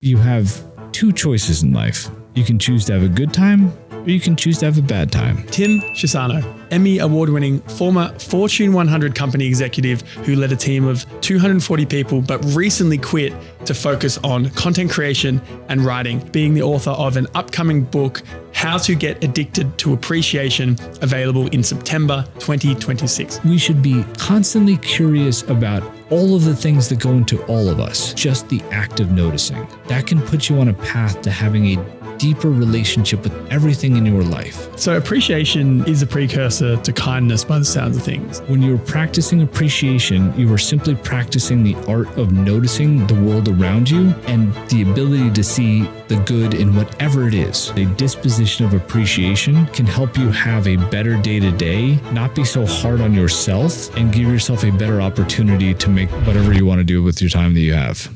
You have two choices in life. You can choose to have a good time, or you can choose to have a bad time. Timm Chiusano, Emmy Award-winning former Fortune 100 company executive who led a team of 240 people but recently quit to focus on content creation and writing, being the author of an upcoming book, How to Get Addicted to Appreciation, available in September 2026. We should be constantly curious about all of the things that go into all of us, just the act of noticing. That can put you on a path to having a deeper relationship with everything in your life. So appreciation is a precursor to kindness by the sounds of things. When you're practicing appreciation, you are simply practicing the art of noticing the world around you and the ability to see the good in whatever it is. A disposition of appreciation can help you have a better day-to-day, not be so hard on yourself, and give yourself a better opportunity to make whatever you want to do with your time that you have.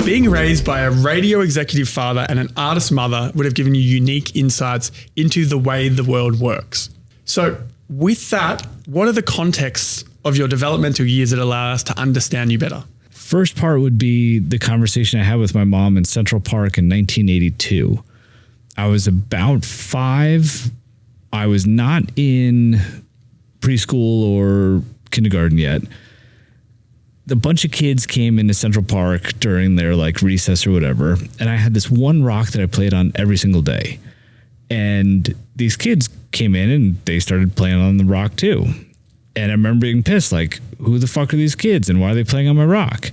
Being raised by a radio executive father and an artist mother would have given you unique insights into the way the world works. So with that, what are the contexts of your developmental years that allow us to understand you better? First part would be the conversation I had with my mom in Central Park in 1982. I was about 5. I was not in preschool or kindergarten yet. A bunch of kids came into Central Park during their recess or whatever, and I had this one rock that I played on every single day. And these kids came in and they started playing on the rock too. And I remember being pissed, who the fuck are these kids and why are they playing on my rock?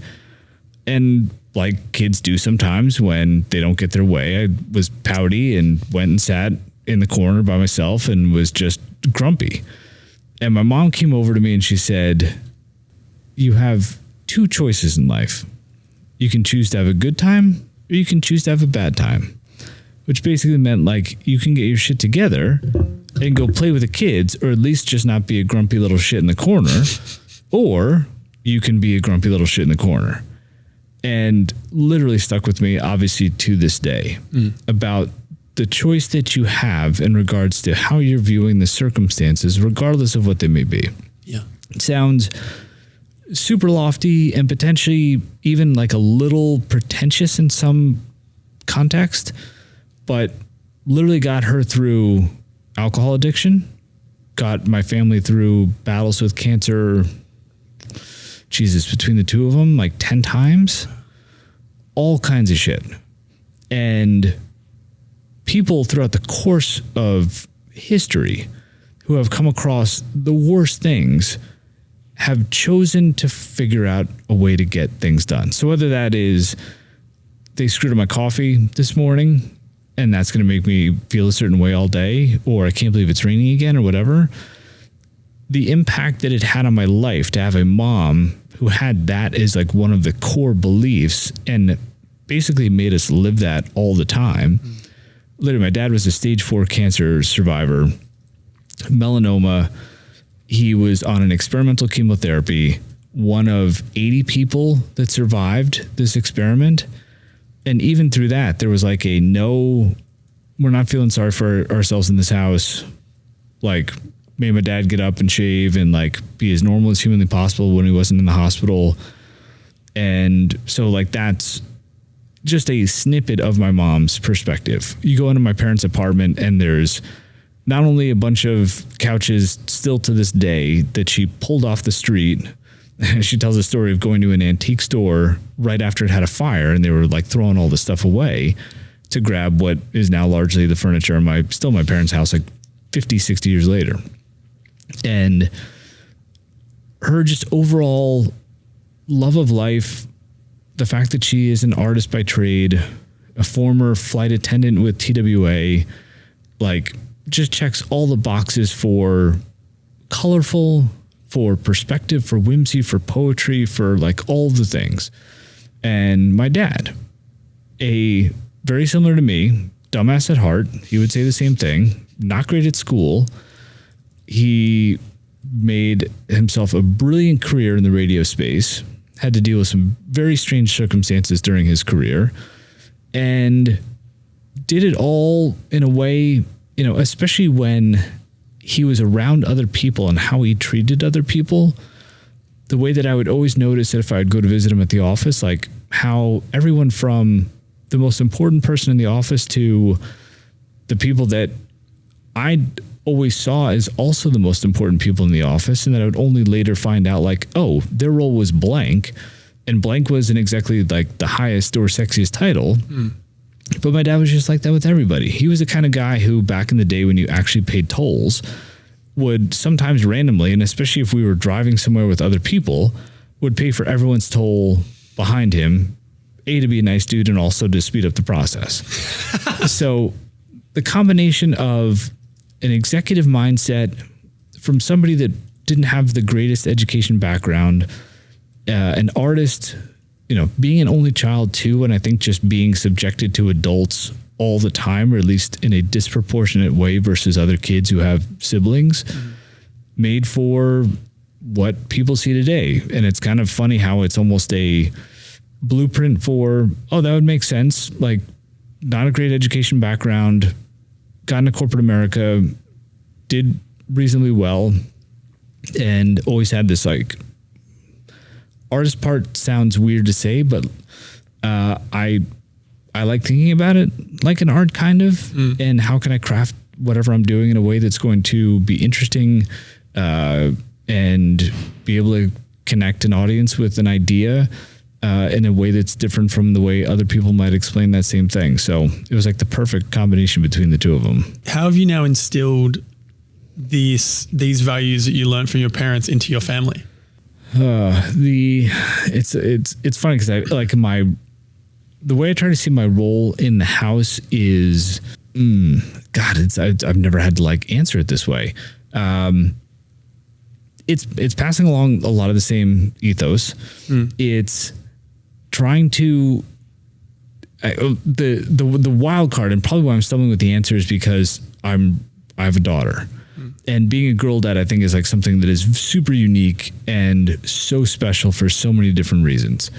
And like kids do sometimes when they don't get their way, I was pouty and went and sat in the corner by myself and was just grumpy. And my mom came over to me and she said, "You have two choices in life. You can choose to have a good time or you can choose to have a bad time," which basically meant you can get your shit together and go play with the kids, or at least just not be a grumpy little shit in the corner, or you can be a grumpy little shit in the corner. And literally stuck with me, obviously, to this day, about the choice that you have in regards to how you're viewing the circumstances, regardless of what they may be. Yeah. It sounds super lofty and potentially even a little pretentious in some context, but literally got her through alcohol addiction, got my family through battles with cancer, between the two of them, 10 times, all kinds of shit. And people throughout the course of history who have come across the worst things have chosen to figure out a way to get things done. So whether that is they screwed up my coffee this morning and that's going to make me feel a certain way all day, or I can't believe it's raining again, or whatever, the impact that it had on my life to have a mom who had that as one of the core beliefs and basically made us live that all the time. Literally, my dad was a stage 4 cancer survivor, melanoma. He was on an experimental chemotherapy, one of 80 people that survived this experiment. And even through that, there was no, we're not feeling sorry for ourselves in this house. Made my dad get up and shave and be as normal as humanly possible when he wasn't in the hospital. And so that's just a snippet of my mom's perspective. You go into my parents' apartment and there's not only a bunch of couches still to this day that she pulled off the street. She tells a story of going to an antique store right after it had a fire and they were throwing all the stuff away to grab what is now largely the furniture in my parents' house 50, 60 years later. And her just overall love of life, the fact that she is an artist by trade, a former flight attendant with TWA, just checks all the boxes for colorful, for perspective, for whimsy, for poetry, for all the things. And my dad, very similar to me, dumbass at heart, he would say the same thing, not great at school. He made himself a brilliant career in the radio space, had to deal with some very strange circumstances during his career, and did it all in a way, especially when he was around other people and how he treated other people, the way that I would always notice it if I would go to visit him at the office, like how everyone from the most important person in the office to the people that I always saw as also the most important people in the office, and that I would only later find out like, oh, their role was blank, and blank wasn't exactly like the highest or sexiest title. But my dad was just like that with everybody. He was the kind of guy who back in the day when you actually paid tolls would sometimes randomly, and especially if we were driving somewhere with other people, would pay for everyone's toll behind him, to be a nice dude and also to speed up the process. So the combination of an executive mindset from somebody that didn't have the greatest education background, an artist, being an only child too, and I think just being subjected to adults all the time, or at least in a disproportionate way versus other kids who have siblings, made for what people see today. And it's kind of funny how it's almost a blueprint for, oh, that would make sense. Like, not a great education background, got into corporate America, did reasonably well, and always had this like artist part. Sounds weird to say, but I like thinking about it like an art kind of, and how can I craft whatever I'm doing in a way that's going to be interesting and be able to connect an audience with an idea in a way that's different from the way other people might explain that same thing. So it was like the perfect combination between the two of them. How have you now instilled these values that you learned from your parents into your family? It's funny because I like the way I try to see my role in the house is, I've never had to like answer it this way. It's passing along a lot of the same ethos. It's trying to, the wild card, and probably why I'm stumbling with the answer is because I have a daughter. And being a girl dad, I think, is like something that is super unique and so special for so many different reasons.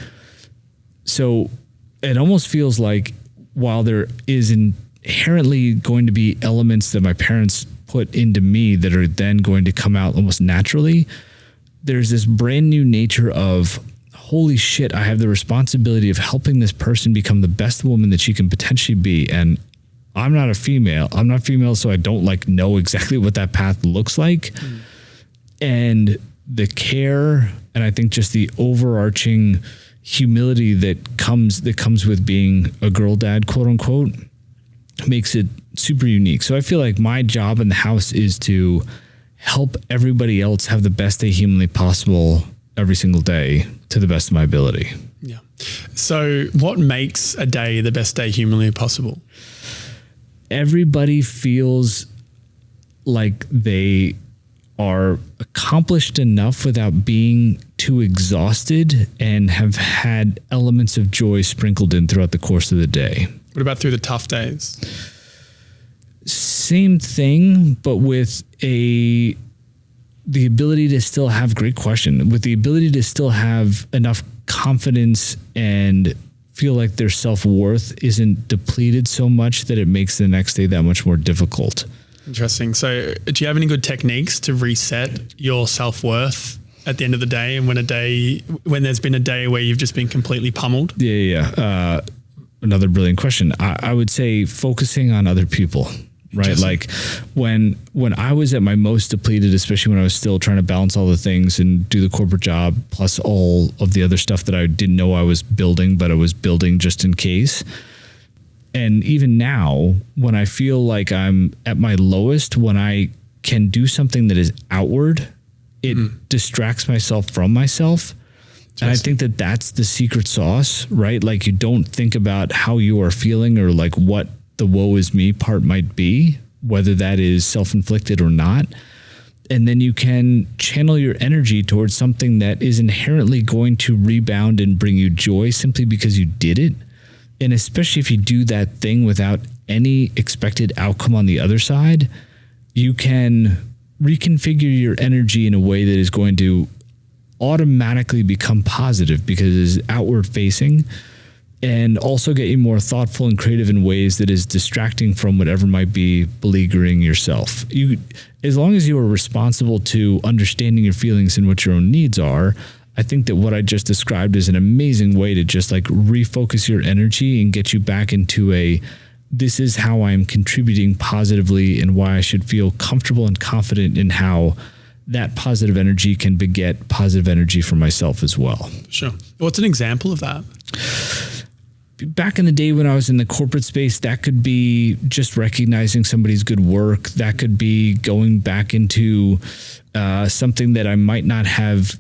So it almost feels like while there is inherently going to be elements that my parents put into me that are then going to come out almost naturally, there's this brand new nature of, holy shit, I have the responsibility of helping this person become the best woman that she can potentially be. And I'm not female, so I don't like know exactly what that path looks like. And the care, and I think just the overarching humility that comes with being a girl dad, quote unquote, makes it super unique. So I feel like my job in the house is to help everybody else have the best day humanly possible every single day to the best of my ability. Yeah. So what makes a day the best day humanly possible? Everybody feels like they are accomplished enough without being too exhausted and have had elements of joy sprinkled in throughout the course of the day. What about through the tough days? Same thing, but with the ability to still have great question, with the ability to still have enough confidence and feel like their self-worth isn't depleted so much that it makes the next day that much more difficult. Interesting. So do you have any good techniques to reset your self-worth at the end of the day, and when there's been a day where you've just been completely pummeled? Yeah. Another brilliant question. I would say focusing on other people, right? Like when I was at my most depleted, especially when I was still trying to balance all the things and do the corporate job, plus all of the other stuff that I didn't know I was building, but I was building just in case. And even now, when I feel like I'm at my lowest, when I can do something that is outward, it distracts myself from myself. And I think that that's the secret sauce, right? Like, you don't think about how you are feeling or like what the woe is me part might be, whether that is self-inflicted or not. And then you can channel your energy towards something that is inherently going to rebound and bring you joy simply because you did it. And especially if you do that thing without any expected outcome on the other side, you can reconfigure your energy in a way that is going to automatically become positive because it is outward facing. and also get you more thoughtful and creative in ways that is distracting from whatever might be beleaguering yourself. As long as you are responsible to understanding your feelings and what your own needs are, I think that what I just described is an amazing way to just like refocus your energy and get you back into this is how I'm contributing positively and why I should feel comfortable and confident in how that positive energy can beget positive energy for myself as well. Sure. What's an example of that? Back in the day when I was in the corporate space, that could be just recognizing somebody's good work. That could be going back into something that I might not have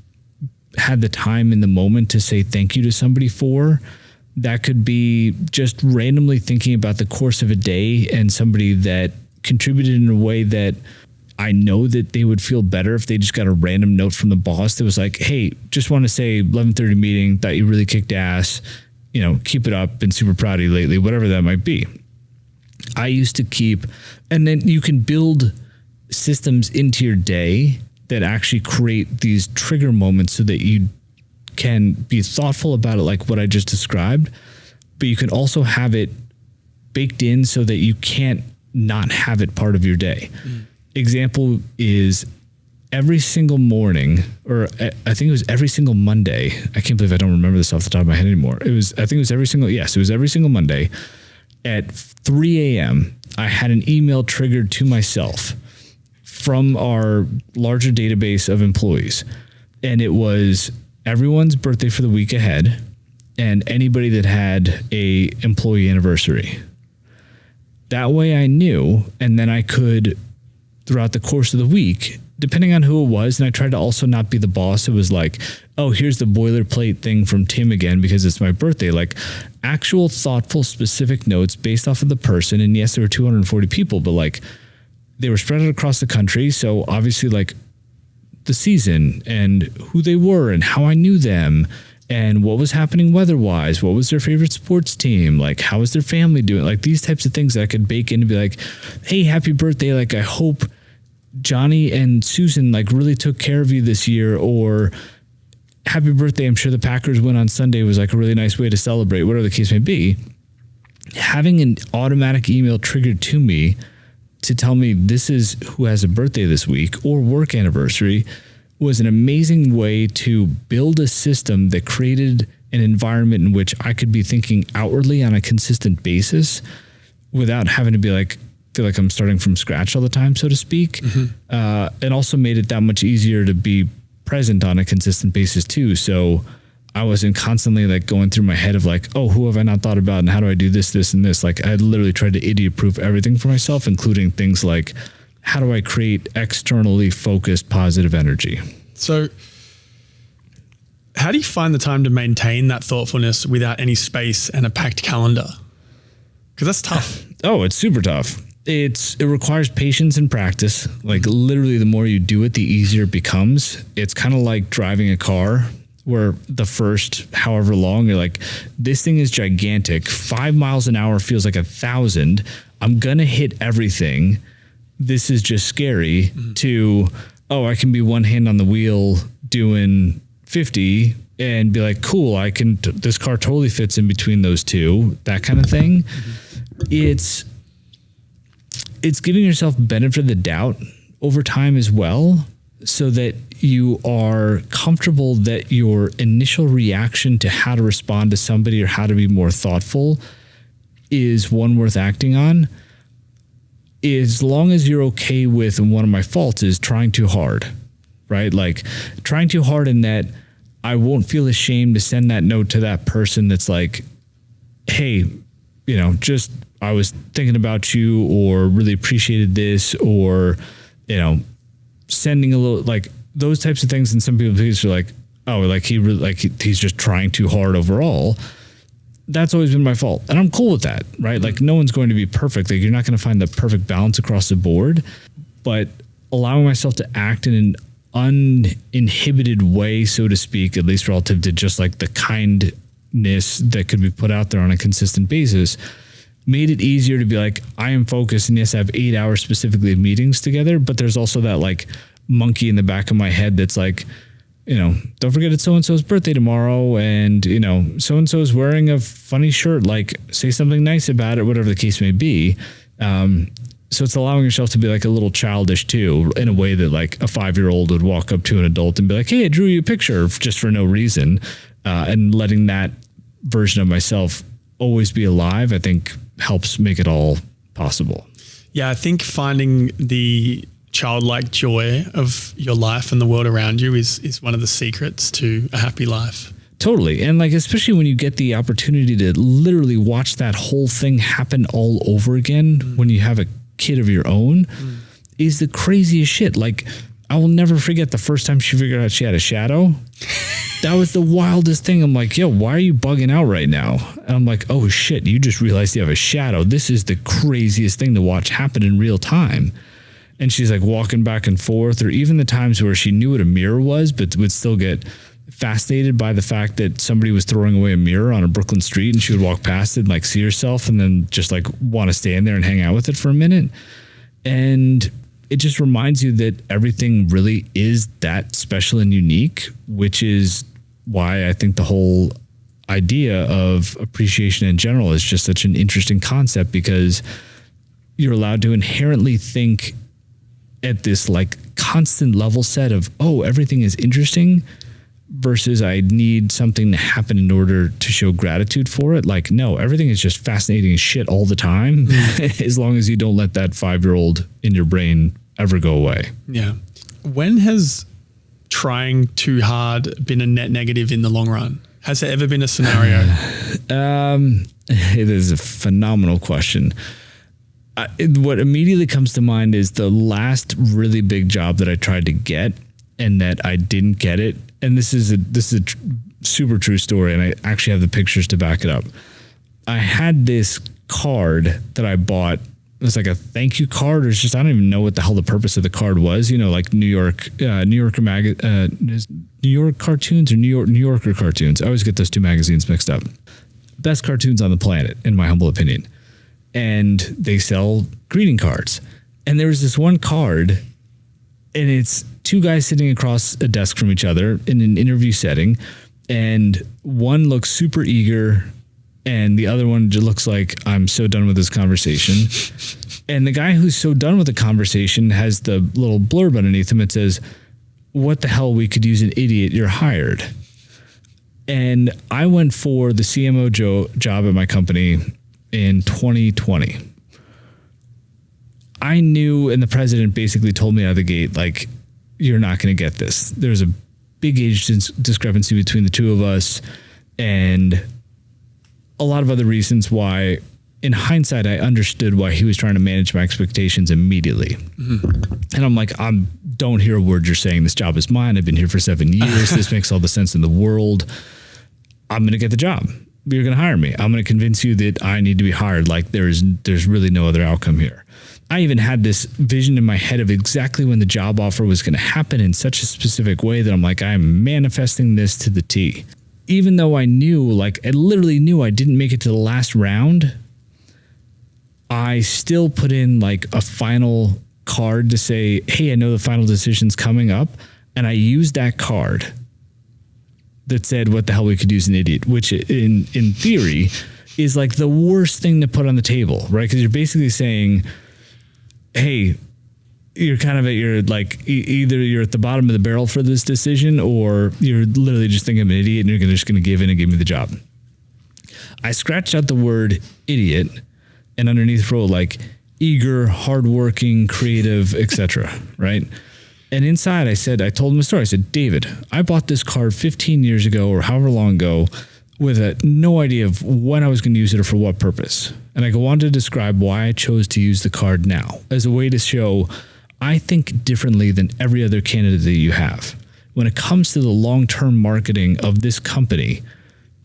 had the time in the moment to say thank you to somebody for. That could be just randomly thinking about the course of a day and somebody that contributed in a way that I know that they would feel better if they just got a random note from the boss that was like, hey, just want to say 11:30 meeting, thought you really kicked ass, keep it up, been super proud of you lately, whatever that might be. I used to keep, and then you can build systems into your day that actually create these trigger moments so that you can be thoughtful about it, like what I just described, but you can also have it baked in so that you can't not have it part of your day. Example is every single morning, or I think it was every single Monday. I can't believe I don't remember this off the top of my head anymore. It was every single Monday at 3 a.m. I had an email triggered to myself from our larger database of employees. And it was everyone's birthday for the week ahead and anybody that had a employee anniversary. That way I knew, and then I could, throughout the course of the week, depending on who it was, and I tried to also not be the boss. It was like, oh, here's the boilerplate thing from Tim again because it's my birthday. Like actual thoughtful, specific notes based off of the person. And yes, there were 240 people, but like they were spread out across the country. So obviously like the season and who they were and how I knew them and what was happening weather-wise, what was their favorite sports team, like how was their family doing, like these types of things that I could bake in and be like, hey, happy birthday, like I hope Johnny and Susan like really took care of you this year, or happy birthday, I'm sure the Packers win on Sunday was like a really nice way to celebrate, whatever the case may be. Having an automatic email triggered to me to tell me this is who has a birthday this week or work anniversary was an amazing way to build a system that created an environment in which I could be thinking outwardly on a consistent basis without having to be like, feel like I'm starting from scratch all the time, so to speak. And also made it that much easier to be present on a consistent basis too. So I wasn't constantly like going through my head of like, oh, who have I not thought about and how do I do this, this, and this? Like I literally tried to idiot proof everything for myself, including things like how do I create externally focused positive energy? So how do you find the time to maintain that thoughtfulness without any space and a packed calendar? Because that's tough. Oh, it's super tough. It requires patience and practice. Like literally the more you do it, the easier it becomes. It's kind of like driving a car where the first however long you're like, this thing is gigantic. 5 miles an hour feels like 1,000. I'm going to hit everything. This is just scary to, oh, I can be one hand on the wheel doing 50 and be like, cool, this car totally fits in between those two, that kind of thing. It's giving yourself benefit of the doubt over time as well, so that you are comfortable that your initial reaction to how to respond to somebody or how to be more thoughtful is one worth acting on. As long as you're okay with, and one of my faults is trying too hard, right? Like trying too hard in that I won't feel ashamed to send that note to that person that's like, hey, just I was thinking about you or really appreciated this, or, sending a little, like those types of things. And some people are like, oh, like he really, like he's just trying too hard overall. That's always been my fault. And I'm cool with that, right? Like no one's going to be perfect. Like you're not going to find the perfect balance across the board, but allowing myself to act in an uninhibited way, so to speak, at least relative to just like the kindness that could be put out there on a consistent basis, made it easier to be like, I am focused, and yes, I have 8 hours specifically of meetings together, but there's also that like monkey in the back of my head that's like, don't forget it's so-and-so's birthday tomorrow. And, so-and-so is wearing a funny shirt, like say something nice about it, whatever the case may be. So it's allowing yourself to be like a little childish too, in a way that like a 5-year-old would walk up to an adult and be like, hey, I drew you a picture just for no reason. And letting that version of myself always be alive, I think helps make it all possible. Yeah. I think finding the childlike joy of your life and the world around you is one of the secrets to a happy life. Totally. And like, especially when you get the opportunity to literally watch that whole thing happen all over again when you have a kid of your own is the craziest shit. Like, I will never forget the first time she figured out she had a shadow. That was the wildest thing. I'm like, yo, why are you bugging out right now? And I'm like, oh shit, you just realized you have a shadow. This is the craziest thing to watch happen in real time. And she's like walking back and forth, or even the times where she knew what a mirror was, but would still get fascinated by the fact that somebody was throwing away a mirror on a Brooklyn street, and she would walk past it and like see herself and then just like want to stand there and hang out with it for a minute. And it just reminds you that everything really is that special and unique, which is why I think the whole idea of appreciation in general is just such an interesting concept, because you're allowed to inherently think at this like constant level set of, oh, everything is interesting, versus I need something to happen in order to show gratitude for it. Like, no, everything is just fascinating as shit all the time, as long as you don't let that 5-year-old in your brain ever go away. Yeah. When has trying too hard been a net negative in the long run? Has there ever been a scenario? It is a phenomenal question. What immediately comes to mind is the last really big job that I tried to get and that I didn't get it. And this is a super true story, and I actually have the pictures to back it up. I had this card that I bought. It was like a thank you card, or it's just, I don't even know what the hell the purpose of the card was. Like New Yorker cartoons or New Yorker cartoons. I always get those two magazines mixed up. Best cartoons on the planet, in my humble opinion. And they sell greeting cards. And there was this one card, and it's two guys sitting across a desk from each other in an interview setting. And one looks super eager, and the other one just looks like, I'm so done with this conversation. And the guy who's so done with the conversation has the little blurb underneath him. It says, what the hell, we could use an idiot, you're hired. And I went for the CMO job at my company in 2020. I knew, and the president basically told me out of the gate, like, you're not going to get this. There's a big age discrepancy between the two of us, and a lot of other reasons why, in hindsight, I understood why he was trying to manage my expectations immediately. Mm-hmm. And I'm like, don't hear a word you're saying. This job is mine. I've been here for 7 years. This makes all the sense in the world. I'm going to get the job. You're going to hire me. I'm going to convince you that I need to be hired. Like, there's really no other outcome here. I even had this vision in my head of exactly when the job offer was going to happen in such a specific way that I'm like, I'm manifesting this to the T. Even though I knew, like, I literally knew I didn't make it to the last round, I still put in like a final card to say, hey, I know the final decision's coming up. And I used that card that said, what the hell, we could use an idiot, which in theory is like the worst thing to put on the table, right? Because you're basically saying, hey, you're kind of at your, like, either you're at the bottom of the barrel for this decision, or you're literally just thinking I'm an idiot and you're just going to give in and give me the job. I scratched out the word idiot and underneath wrote like eager, hardworking, creative, etc. Right? And inside I told him a story. I said, David, I bought this card 15 years ago or however long ago with no idea of when I was going to use it or for what purpose. And I go on to describe why I chose to use the card now as a way to show I think differently than every other candidate that you have. When it comes to the long-term marketing of this company,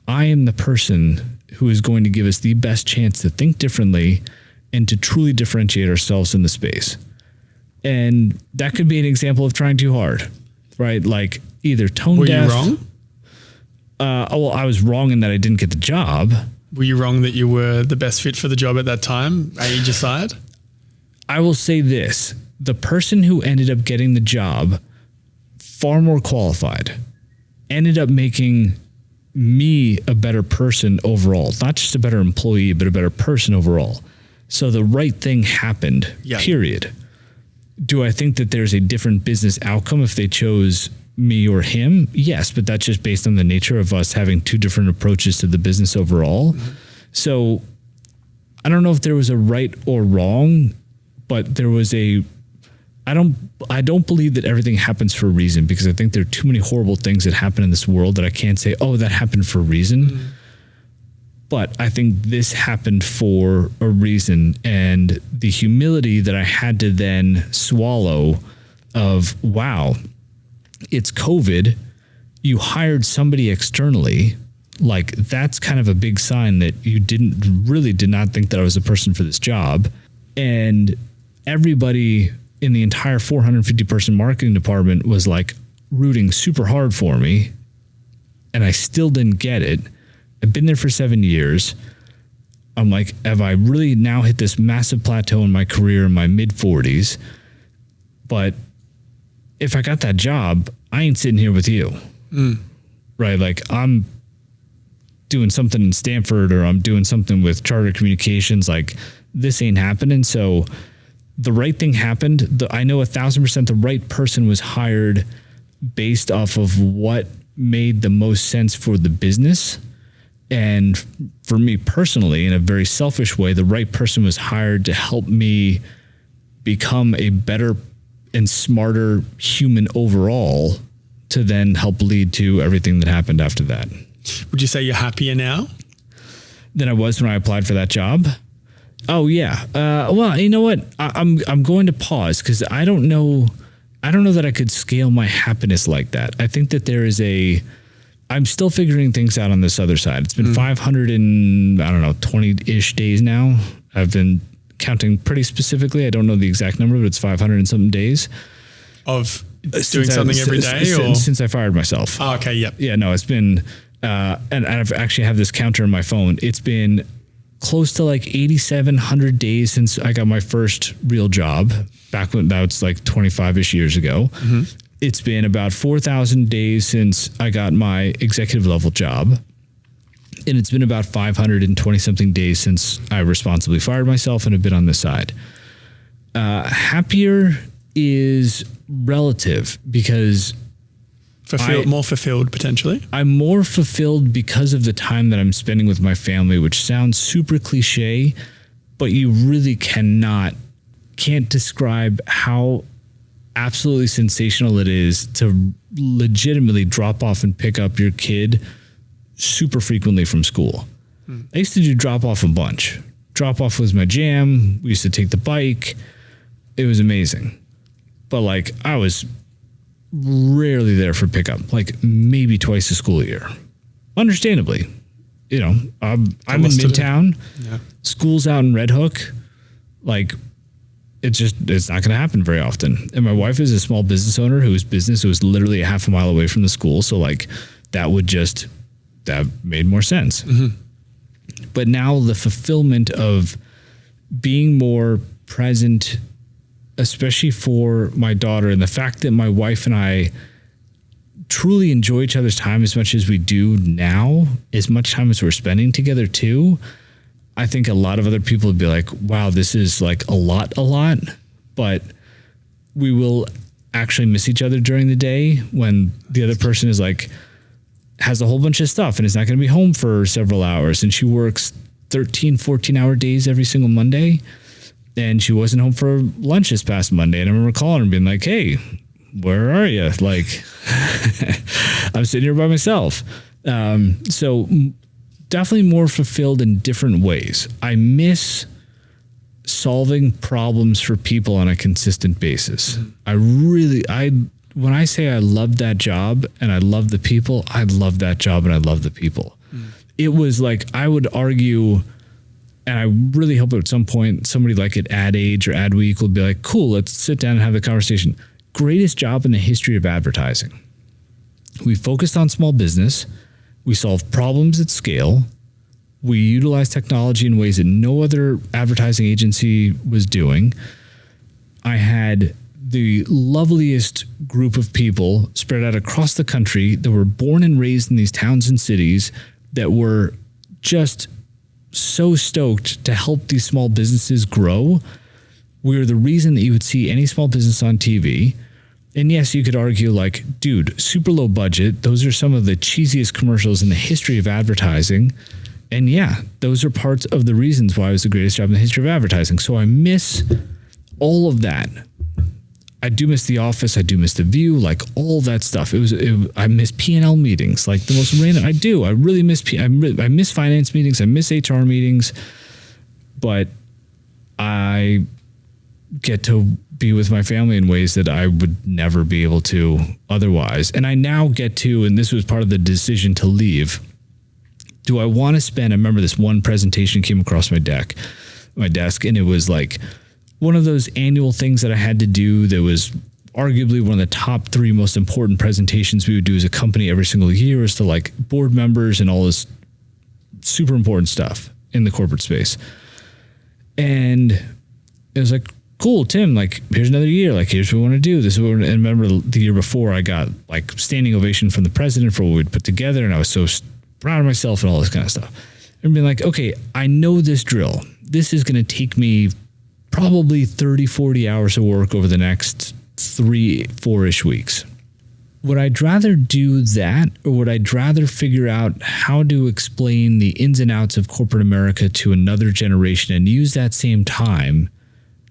I am the person who is going to give us the best chance to think differently and to truly differentiate ourselves in the space. And that could be an example of trying too hard, right? Like either tone deaf. Were you wrong? Well, I was wrong in that I didn't get the job. Were you wrong that you were the best fit for the job at that time? Age aside? I will say this. The person who ended up getting the job, far more qualified, ended up making me a better person overall, not just a better employee, but a better person overall. So the right thing happened, period. Do I think that there's a different business outcome if they chose me or him? Yes, but that's just based on the nature of us having two different approaches to the business overall. So I don't know if there was a right or wrong, but there was I don't believe that everything happens for a reason, because I think there are too many horrible things that happen in this world that I can't say, oh, that happened for a reason. But I think this happened for a reason. And the humility that I had to then swallow of, wow, it's COVID. You hired somebody externally. Like, that's kind of a big sign that you did not think that I was a person for this job. And everybody in the entire 450 person marketing department was like rooting super hard for me. And I still didn't get it. I've been there for 7 years. I'm like, have I really now hit this massive plateau in my career in my mid 40s? But if I got that job, I ain't sitting here with you. Right? Like, I'm doing something in Stanford, or I'm doing something with Charter Communications. Like, this ain't happening. So the right thing happened. I know 1,000% the right person was hired based off of what made the most sense for the business. And for me personally, in a very selfish way, the right person was hired to help me become a better and smarter human overall, to then help lead to everything that happened after that. Would you say you're happier now than I was when I applied for that job? Oh yeah. Well, you know what? I'm going to pause, because I don't know that I could scale my happiness like that. I think that I'm still figuring things out on this other side. It's been 520-ish days now. I've been counting pretty specifically. I don't know the exact number, but it's 500 and something days of doing something every day, since I fired myself. Oh, okay. Yep. Yeah, no, it's been, and I've actually have this counter on my phone. It's been close to like 8,700 days since I got my first real job, back when that was like 25-ish years ago. It's been about 4,000 days since I got my executive level job. And it's been about 520 something days since I responsibly fired myself and have been on this side. Happier is relative, because more fulfilled potentially. I'm more fulfilled because of the time that I'm spending with my family, which sounds super cliche, but you really can't describe how absolutely sensational it is to legitimately drop off and pick up your kid super frequently from school. I used to do drop off a bunch. Drop off was my jam. We used to take the bike. It was amazing. But like, I was rarely there for pickup, like maybe twice a school year. Understandably, you know, I'm in Midtown. Yeah. School's out in Red Hook. Like, it's not going to happen very often. And my wife is a small business owner whose business was literally a half a mile away from the school. So like, that made more sense. But now the fulfillment of being more present, especially for my daughter, and the fact that my wife and I truly enjoy each other's time as much as we do now, as much time as we're spending together too. I think a lot of other people would be like, wow, this is like a lot, but we will actually miss each other during the day when the other person is like, has a whole bunch of stuff and is not going to be home for several hours. And she works 13, 14-hour days every single Monday. And she wasn't home for lunch this past Monday. And I remember calling her and being like, hey, where are you? Like, I'm sitting here by myself. So definitely more fulfilled in different ways. I miss solving problems for people on a consistent basis. When I say I love that job and I love the people, I love that job and I love the people. It was like, I would argue, and I really hope at some point somebody like at Ad Age or Ad Week will be like, cool, let's sit down and have the conversation. Greatest job in the history of advertising. We focused on small business. We solved problems at scale. We utilized technology in ways that no other advertising agency was doing. I had the loveliest group of people spread out across the country that were born and raised in these towns and cities that were just so stoked to help these small businesses grow. We were the reason that you would see any small business on TV. And yes, you could argue like, dude, super low budget. Those are some of the cheesiest commercials in the history of advertising. And yeah, those are parts of the reasons why it was the greatest job in the history of advertising. So I miss all of that. I do miss The Office. I do miss The View, like all that stuff. I miss P&L meetings, like the most random. I do. I really miss I miss finance meetings. I miss HR meetings, but I get to be with my family in ways that I would never be able to otherwise. And I now get to, and this was part of the decision to leave. Do I want to spend? I remember this one presentation came across my desk, and it was like one of those annual things that I had to do that was arguably one of the top 3 most important presentations we would do as a company every single year, is to like board members and all this super important stuff in the corporate space. And it was like, cool, Tim, like here's another year. Like here's what we want to do. This is what we're, and remember the year before I got like standing ovation from the president for what we'd put together. And I was so proud of myself and all this kind of stuff. And being like, okay, I know this drill. This is going to take me probably 30, 40 hours of work over the next 3-4-ish weeks. Would I rather do that, or would I rather figure out how to explain the ins and outs of corporate America to another generation and use that same time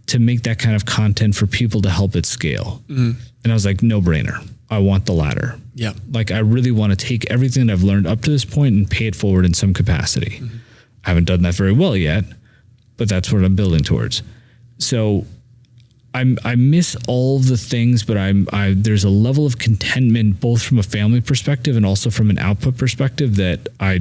to make that kind of content for people to help it scale? And I was like, no brainer. I want the latter. Yeah. Like I really want to take everything that I've learned up to this point and pay it forward in some capacity. I haven't done that very well yet, but that's what I'm building towards. So I miss all the things, but there's a level of contentment both from a family perspective and also from an output perspective that I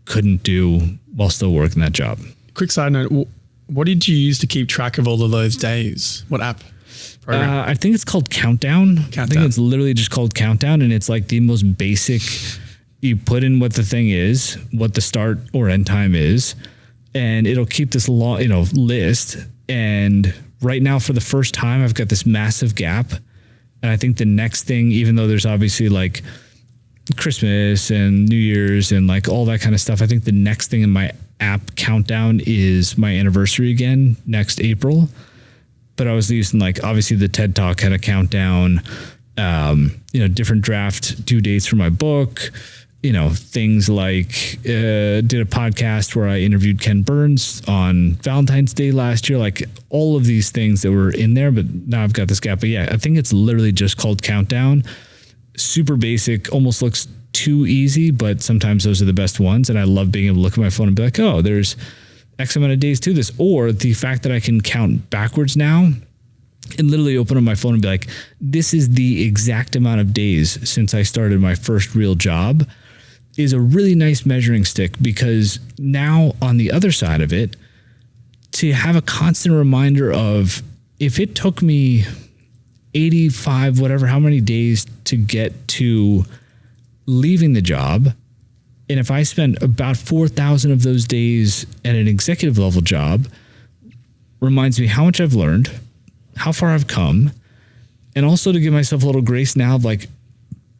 couldn't do while still working that job. Quick side note, what did you use to keep track of all of those days? What app? I think it's called Countdown. I think it's literally just called Countdown, and it's like the most basic. You put in what the thing is, what the start or end time is, and it'll keep this long, list. And right now, for the first time, I've got this massive gap. And I think the next thing, even though there's obviously like Christmas and New Year's and like all that kind of stuff, I think the next thing in my app countdown is my anniversary again next April. But I was using like, obviously the TED Talk had a countdown, different draft due dates for my book, things like did a podcast where I interviewed Ken Burns on Valentine's Day last year, like all of these things that were in there, but now I've got this gap. But yeah, I think it's literally just called Countdown. Super basic, almost looks too easy, but sometimes those are the best ones. And I love being able to look at my phone and be like, oh, there's X amount of days to this. Or the fact that I can count backwards now and literally open up my phone and be like, this is the exact amount of days since I started my first real job, is a really nice measuring stick, because now on the other side of it, to have a constant reminder of, if it took me 85, whatever, how many days to get to leaving the job, and if I spent about 4,000 of those days at an executive level job, reminds me how much I've learned, how far I've come, and also to give myself a little grace now of like,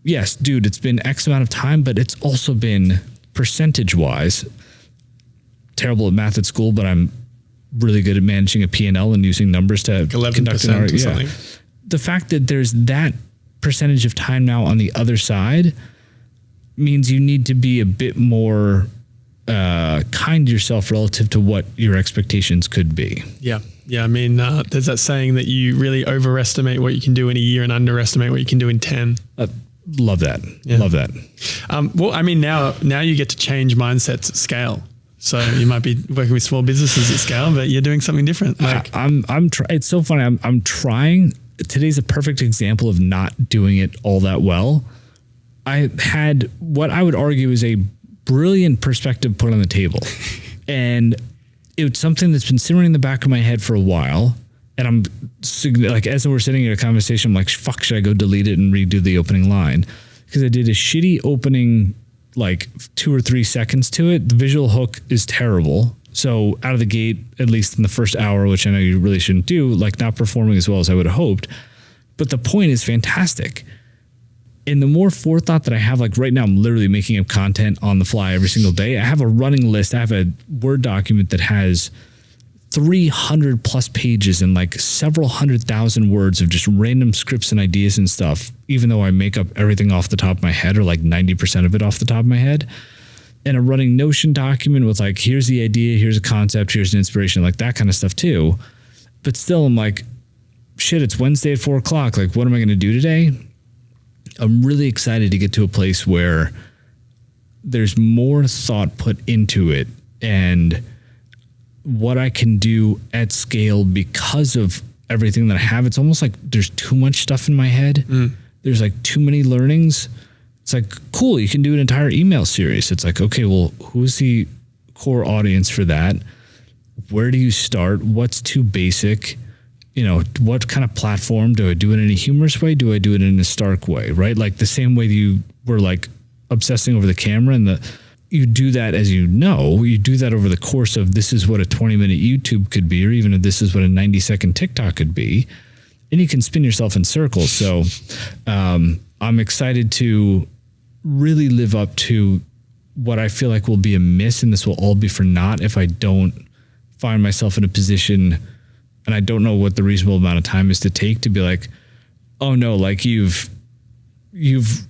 yes, dude, it's been X amount of time, but it's also been percentage-wise terrible at math at school, but I'm really good at managing a P&L and using numbers to conduct an argument. Yeah. The fact that there's that percentage of time now on the other side means you need to be a bit more kind to yourself relative to what your expectations could be. Yeah. Yeah. I mean, there's that saying that you really overestimate what you can do in a year and underestimate what you can do in 10. Love that. Yeah. Love that. Well, I mean, now you get to change mindsets at scale. So you might be working with small businesses at scale, but you're doing something different. Like it's so funny. I'm trying. Today's a perfect example of not doing it all that well. I had what I would argue is a brilliant perspective put on the table. And it's something that's been simmering in the back of my head for a while. And I'm like, as we're sitting in a conversation, I'm like, fuck, should I go delete it and redo the opening line? Because I did a shitty opening, like 2 or 3 seconds to it. The visual hook is terrible. So out of the gate, at least in the first hour, which I know you really shouldn't do, like not performing as well as I would have hoped. But the point is fantastic. And the more forethought that I have, like right now, I'm literally making up content on the fly every single day. I have a running list. I have a Word document that has 300 plus pages and like several 100,000 words of just random scripts and ideas and stuff, even though I make up everything off the top of my head, or like 90% of it off the top of my head. And a running Notion document with like, here's the idea, here's a concept, here's an inspiration, like that kind of stuff too. But still, I'm like, shit, it's Wednesday at 4 o'clock. Like, what am I going to do today? I'm really excited to get to a place where there's more thought put into it, and what I can do at scale because of everything that I have. It's almost like there's too much stuff in my head. There's like too many learnings. It's like, cool, you can do an entire email series. It's like, okay, well, who's the core audience for that? Where do you start? What's too basic? You know, what kind of platform? Do I do it in a humorous way? Do I do it in a stark way? Right? Like the same way you were like obsessing over the camera, and you do that, as you know, you do that over the course of, this is what a 20-minute YouTube could be, or even if this is what a 90-second TikTok could be. And you can spin yourself in circles. So I'm excited to really live up to what I feel like will be a miss, and this will all be for naught if I don't find myself in a position, and I don't know what the reasonable amount of time is to take to be like, oh no, like you've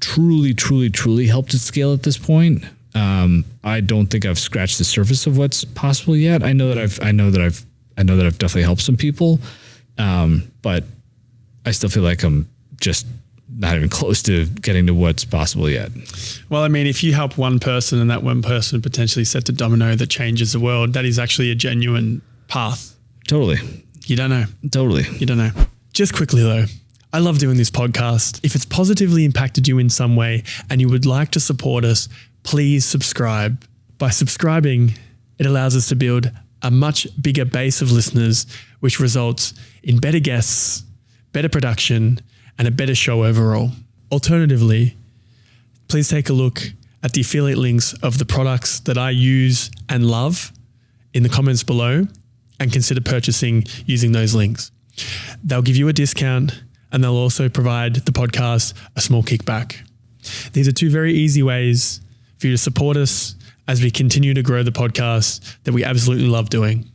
truly helped it scale at this point. I don't think I've scratched the surface of what's possible yet. I know that I've definitely helped some people. But I still feel like I'm just not even close to getting to what's possible yet. Well, I mean, if you help one person and that one person potentially sets a domino that changes the world, that is actually a genuine path. Totally. You don't know. Totally. You don't know. Just quickly though, I love doing this podcast. If it's positively impacted you in some way and you would like to support us, please subscribe. By subscribing, it allows us to build a much bigger base of listeners, which results in better guests, better production, and a better show overall. Alternatively, please take a look at the affiliate links of the products that I use and love in the comments below, and consider purchasing using those links. They'll give you a discount, and they'll also provide the podcast a small kickback. These are two very easy ways for you to support us as we continue to grow the podcast that we absolutely love doing.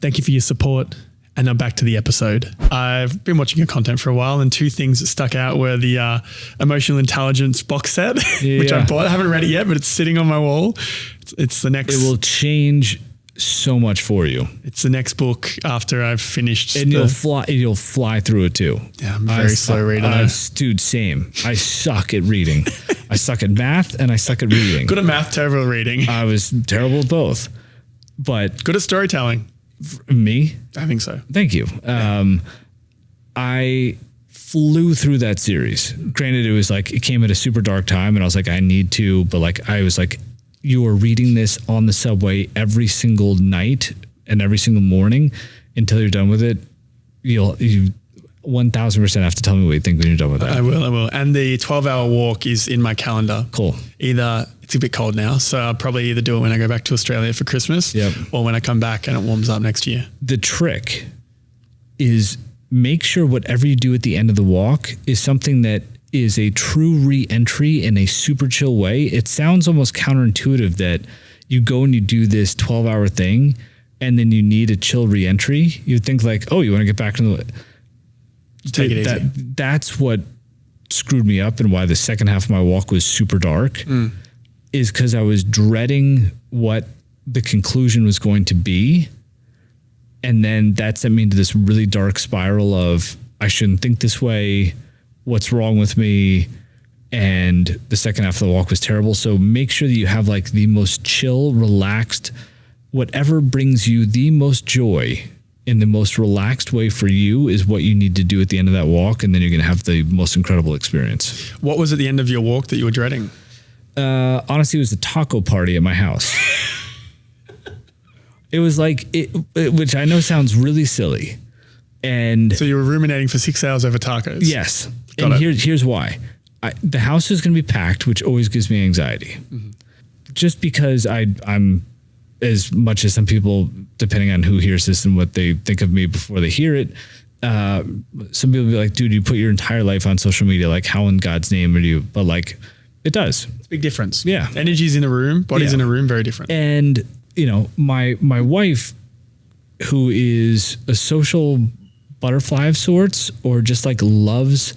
Thank you for your support. And now back to the episode. I've been watching your content for a while, and two things that stuck out were the emotional intelligence box set, which I bought. I haven't read it yet, but it's sitting on my wall. It's the next. It will change so much for you. It's the next book after I've finished. And you'll fly through it too. Yeah, I'm a very slow reader. Dude, same. I suck at reading. I suck at math and I suck at reading. Good at math, terrible at reading. I was terrible at both. But good at storytelling. Me? I think so. Thank you. I flew through that series. Granted, it was like, it came at a super dark time and I was like, I need to, but like, I was like, you are reading this on the subway every single night and every single morning until you're done with it. You 1000% have to tell me what you think when you're done with that. I will. And the 12-hour walk is in my calendar. Cool. It's a bit cold now, so I'll probably either do it when I go back to Australia for Christmas or when I come back and it warms up next year. The trick is make sure whatever you do at the end of the walk is something that is a true re-entry in a super chill way. It sounds almost counterintuitive that you go and you do this 12-hour thing and then you need a chill re-entry. You'd think like, oh, you want to get back into the... Take it easy. That's what screwed me up and why the second half of my walk was super dark is because I was dreading what the conclusion was going to be. And then that sent me into this really dark spiral of, I shouldn't think this way. What's wrong with me? And the second half of the walk was terrible. So make sure that you have like the most chill, relaxed, whatever brings you the most joy in the most relaxed way for you is what you need to do at the end of that walk. And then you're going to have the most incredible experience. What was at the end of your walk that you were dreading? Honestly, it was a taco party at my house. It was like, which I know sounds really silly. And so you were ruminating for 6 hours over tacos? Yes. Here's why. The house is going to be packed, which always gives me anxiety. Mm-hmm. Just because I'm as much as some people, depending on who hears this and what they think of me before they hear it, some people be like, dude, you put your entire life on social media. Like, how in God's name are you? But like, it does. It's a big difference. Yeah. Energy's in a room, body's in a room, very different. And, my wife, who is a social butterfly of sorts, or just like loves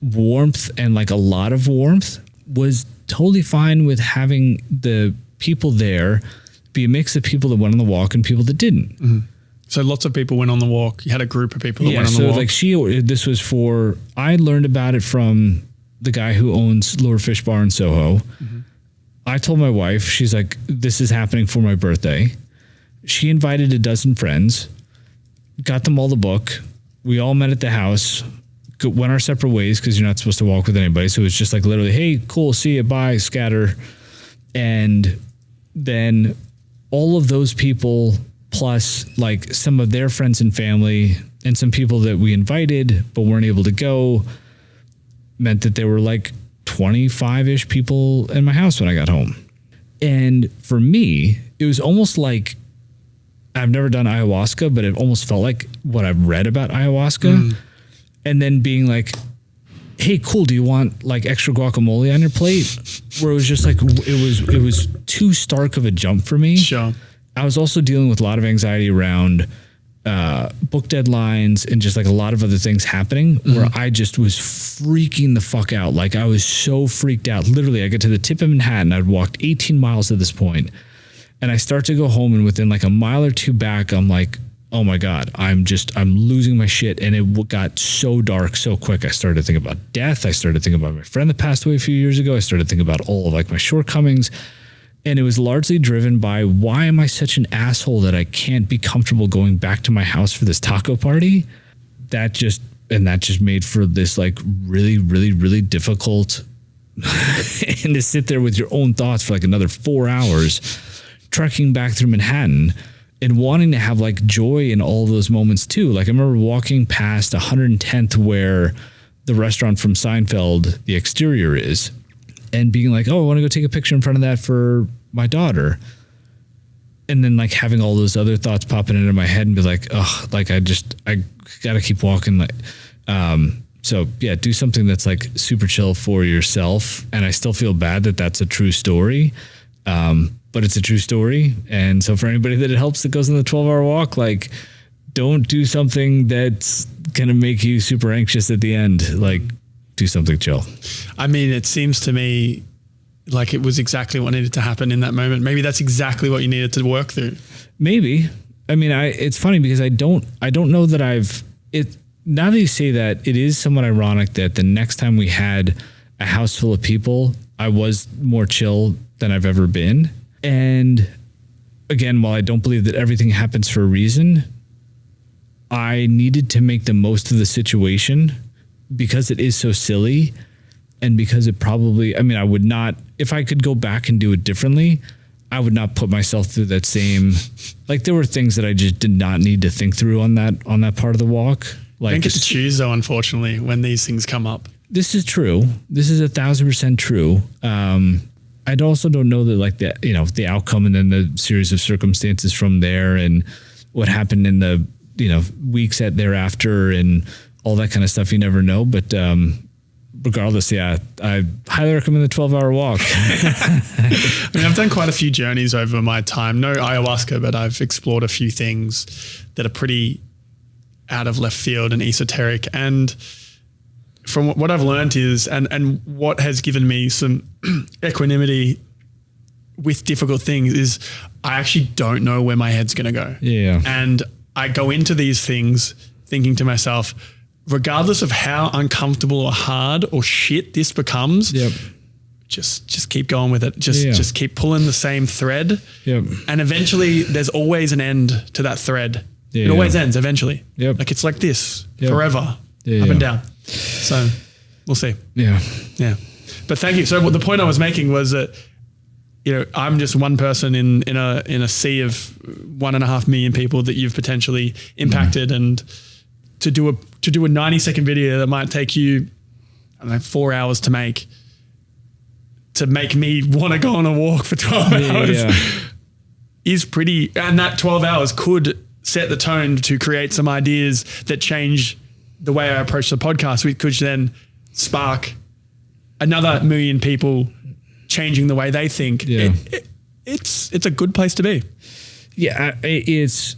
warmth and like a lot of warmth, was totally fine with having the people there be a mix of people that went on the walk and people that didn't. Mm-hmm. So lots of people went on the walk. You had a group of people that went on the walk. Like this was I learned about it from the guy who owns Lure Fish Bar in Soho. Mm-hmm. I told my wife, she's like, this is happening for my birthday. She invited a dozen friends, got them all the book. We all met at the house, went our separate ways because you're not supposed to walk with anybody. So it was just like literally, hey, cool, see you, bye, scatter. And then all of those people, plus like some of their friends and family and some people that we invited but weren't able to go, meant that there were like 25-ish people in my house when I got home. And for me, it was almost like, I've never done ayahuasca, but it almost felt like what I've read about ayahuasca. And then being like, hey, cool, do you want like extra guacamole on your plate? Where it was just like, it was too stark of a jump for me. Sure. I was also dealing with a lot of anxiety around book deadlines and just like a lot of other things happening where I just was freaking the fuck out. Like I was so freaked out. Literally, I get to the tip of Manhattan. I'd walked 18 miles at this point, and I start to go home, and within like a mile or two back, I'm like, oh my God, I'm losing my shit. And it got so dark so quick. I started to think about death. I started to think about my friend that passed away a few years ago. I started to think about all of like my shortcomings. And it was largely driven by, why am I such an asshole that I can't be comfortable going back to my house for this taco party? That just made for this like really, really, really difficult and to sit there with your own thoughts for like another 4 hours, trekking back through Manhattan and wanting to have like joy in all of those moments too. Like I remember walking past 110th where the restaurant from Seinfeld, the exterior is, and being like, oh, I want to go take a picture in front of that for my daughter. And then like having all those other thoughts popping into my head and be like, oh, like I gotta keep walking. Like, so yeah, do something that's like super chill for yourself. And I still feel bad that that's a true story. But it's a true story. And so for anybody that it helps that goes on the 12-hour walk, like don't do something that's going to make you super anxious at the end. Like do something chill. I mean, it seems to me like it was exactly what needed to happen in that moment. Maybe that's exactly what you needed to work through. Maybe. I mean, it's funny because I don't know that now that you say that, it is somewhat ironic that the next time we had a house full of people, I was more chill than I've ever been. And again, while I don't believe that everything happens for a reason, I needed to make the most of the situation because it is so silly. And because it probably, I mean, I would not, if I could go back and do it differently, I would not put myself through that same, like there were things that I just did not need to think through on that part of the walk. Like, you don't get to choose though, unfortunately, when these things come up. This is true. This is 1,000% true. I also don't know that like that, the outcome and then the series of circumstances from there and what happened in the, weeks thereafter and all that kind of stuff. You never know. But, regardless, yeah, I highly recommend the 12-hour walk. I mean, I've done quite a few journeys over my time. No ayahuasca, but I've explored a few things that are pretty out of left field and esoteric. And from what I've learned is, and what has given me some equanimity with difficult things is I actually don't know where my head's going to go. Yeah. And I go into these things thinking to myself, regardless of how uncomfortable or hard or shit this becomes, just keep going with it. Just keep pulling the same thread. Yep. And eventually there's always an end to that thread. It always ends eventually. Yep. Like it's like this forever, up and down. So we'll see. Yeah. Yeah. But thank you. So what the point I was making was that, I'm just one person in a sea of 1.5 million people that you've potentially impacted, and to do a 90-second video that might take you, 4 hours to make me want to go on a walk for 12 hours. is pretty, and that 12 hours could set the tone to create some ideas that change the way I approach the podcast, which could then spark another million people changing the way they think. Yeah. It's a good place to be. Yeah, it's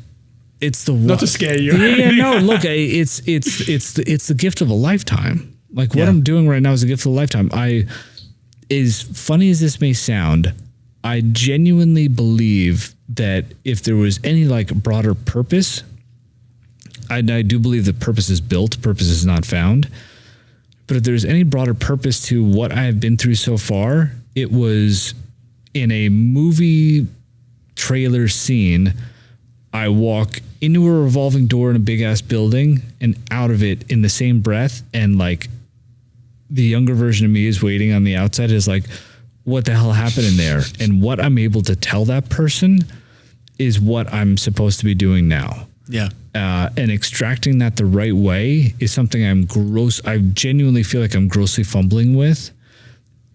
the not to scare you. Yeah, no, look, it's the gift of a lifetime. Like what I'm doing right now is a gift of a lifetime. As funny as this may sound, I genuinely believe that if there was any like broader purpose, I do believe that purpose is built, purpose is not found. But if there's any broader purpose to what I have been through so far, it was in a movie trailer scene. I walk into a revolving door in a big ass building and out of it in the same breath. And like the younger version of me is waiting on the outside is like, what the hell happened in there? And what I'm able to tell that person is what I'm supposed to be doing now. Yeah. And extracting that the right way is something I genuinely feel like I'm grossly fumbling with,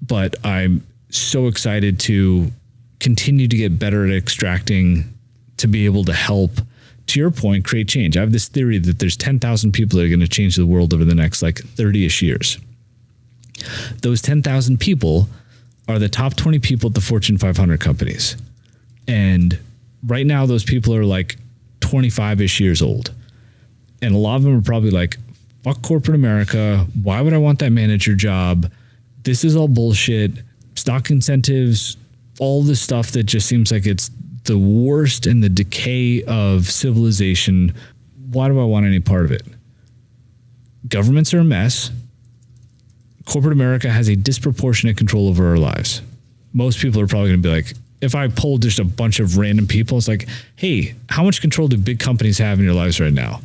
but I'm so excited to continue to get better at extracting to be able to help, to your point, create change. I have this theory that there's 10,000 people that are going to change the world over the next like 30-ish years. Those 10,000 people are the top 20 people at the Fortune 500 companies. And right now, those people are like 25-ish years old. And a lot of them are probably like, fuck corporate America. Why would I want that manager job? This is all bullshit. Stock incentives, all this stuff that just seems like it's the worst in the decay of civilization. Why do I want any part of it? Governments are a mess. Corporate America has a disproportionate control over our lives. Most people are probably going to be like, if I polled just a bunch of random people, it's like, hey, how much control do big companies have in your lives right now?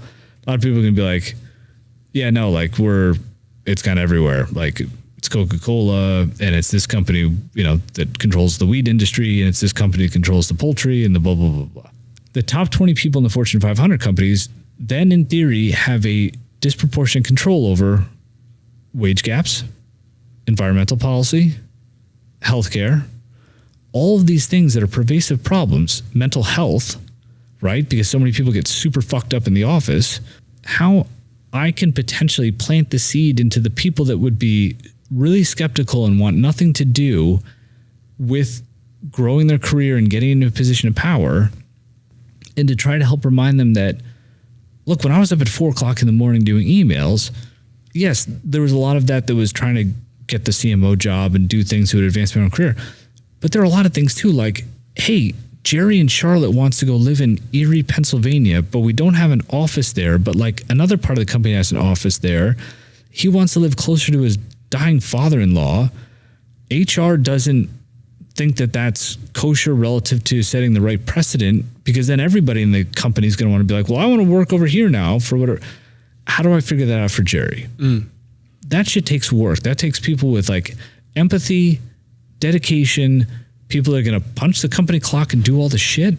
A lot of people are going to be like, yeah, no, like it's kind of everywhere. Like it's Coca-Cola and it's this company, that controls the weed industry and it's this company that controls the poultry and the blah, blah, blah, blah. The top 20 people in the Fortune 500 companies then in theory have a disproportionate control over wage gaps, environmental policy, healthcare, all of these things that are pervasive problems, mental health, right? Because so many people get super fucked up in the office. How I can potentially plant the seed into the people that would be really skeptical and want nothing to do with growing their career and getting into a position of power, and to try to help remind them that, look, when I was up at 4:00 in the morning doing emails, yes, there was a lot of that was trying to get the CMO job and do things that would advance my own career. But there are a lot of things too, like, hey, Jerry in Charlotte wants to go live in Erie, Pennsylvania, but we don't have an office there. But like another part of the company has an office there. He wants to live closer to his dying father-in-law. HR doesn't think that that's kosher relative to setting the right precedent, because then everybody in the company is going to want to be like, well, I want to work over here now for whatever. How do I figure that out for Jerry? That shit takes work. That takes people with like empathy, dedication, people that are going to punch the company clock and do all the shit,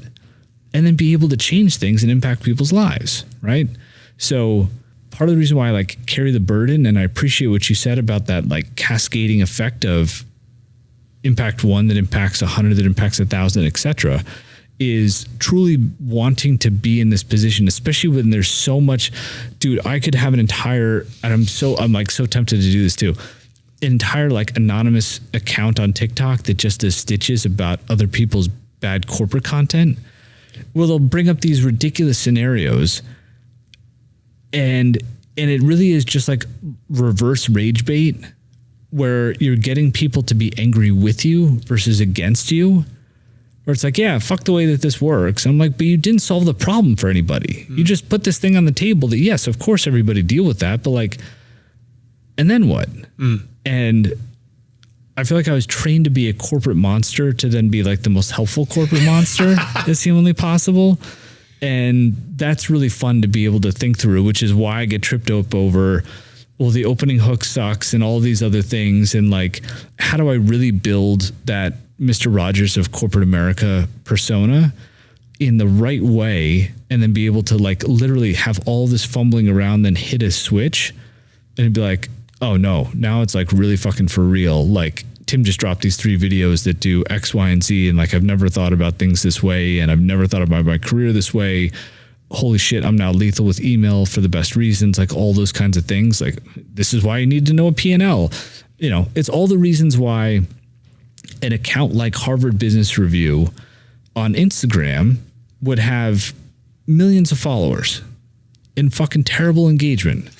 and then be able to change things and impact people's lives, right? So part of the reason why I like carry the burden, and I appreciate what you said about that like cascading effect of impact one that impacts 100, that impacts 1,000, etc., is truly wanting to be in this position, especially when there's so much. Dude, I could have an entire, and I'm like so tempted to do this too, an entire like anonymous account on TikTok that just does stitches about other people's bad corporate content, where they'll bring up these ridiculous scenarios, and it really is just like reverse rage bait, where you're getting people to be angry with you versus against you. Where it's like, yeah, fuck the way that this works. I'm like, but you didn't solve the problem for anybody. You just put this thing on the table that, yes, of course, everybody deal with that. But like, and then what? And I feel like I was trained to be a corporate monster to then be like the most helpful corporate monster that's humanly possible. And that's really fun to be able to think through, which is why I get tripped up over, well, the opening hook sucks and all these other things. And like, how do I really build that Mr. Rogers of corporate America persona in the right way, and then be able to like literally have all this fumbling around, then hit a switch and be like, oh no, now it's like really fucking for real. Like Tim just dropped these 3 videos that do X, Y, and Z. And like, I've never thought about things this way. And I've never thought about my career this way. Holy shit, I'm now lethal with email for the best reasons. Like all those kinds of things. Like, this is why you need to know a P&L. You know, it's all the reasons why an account like Harvard Business Review on Instagram would have millions of followers and fucking terrible engagement.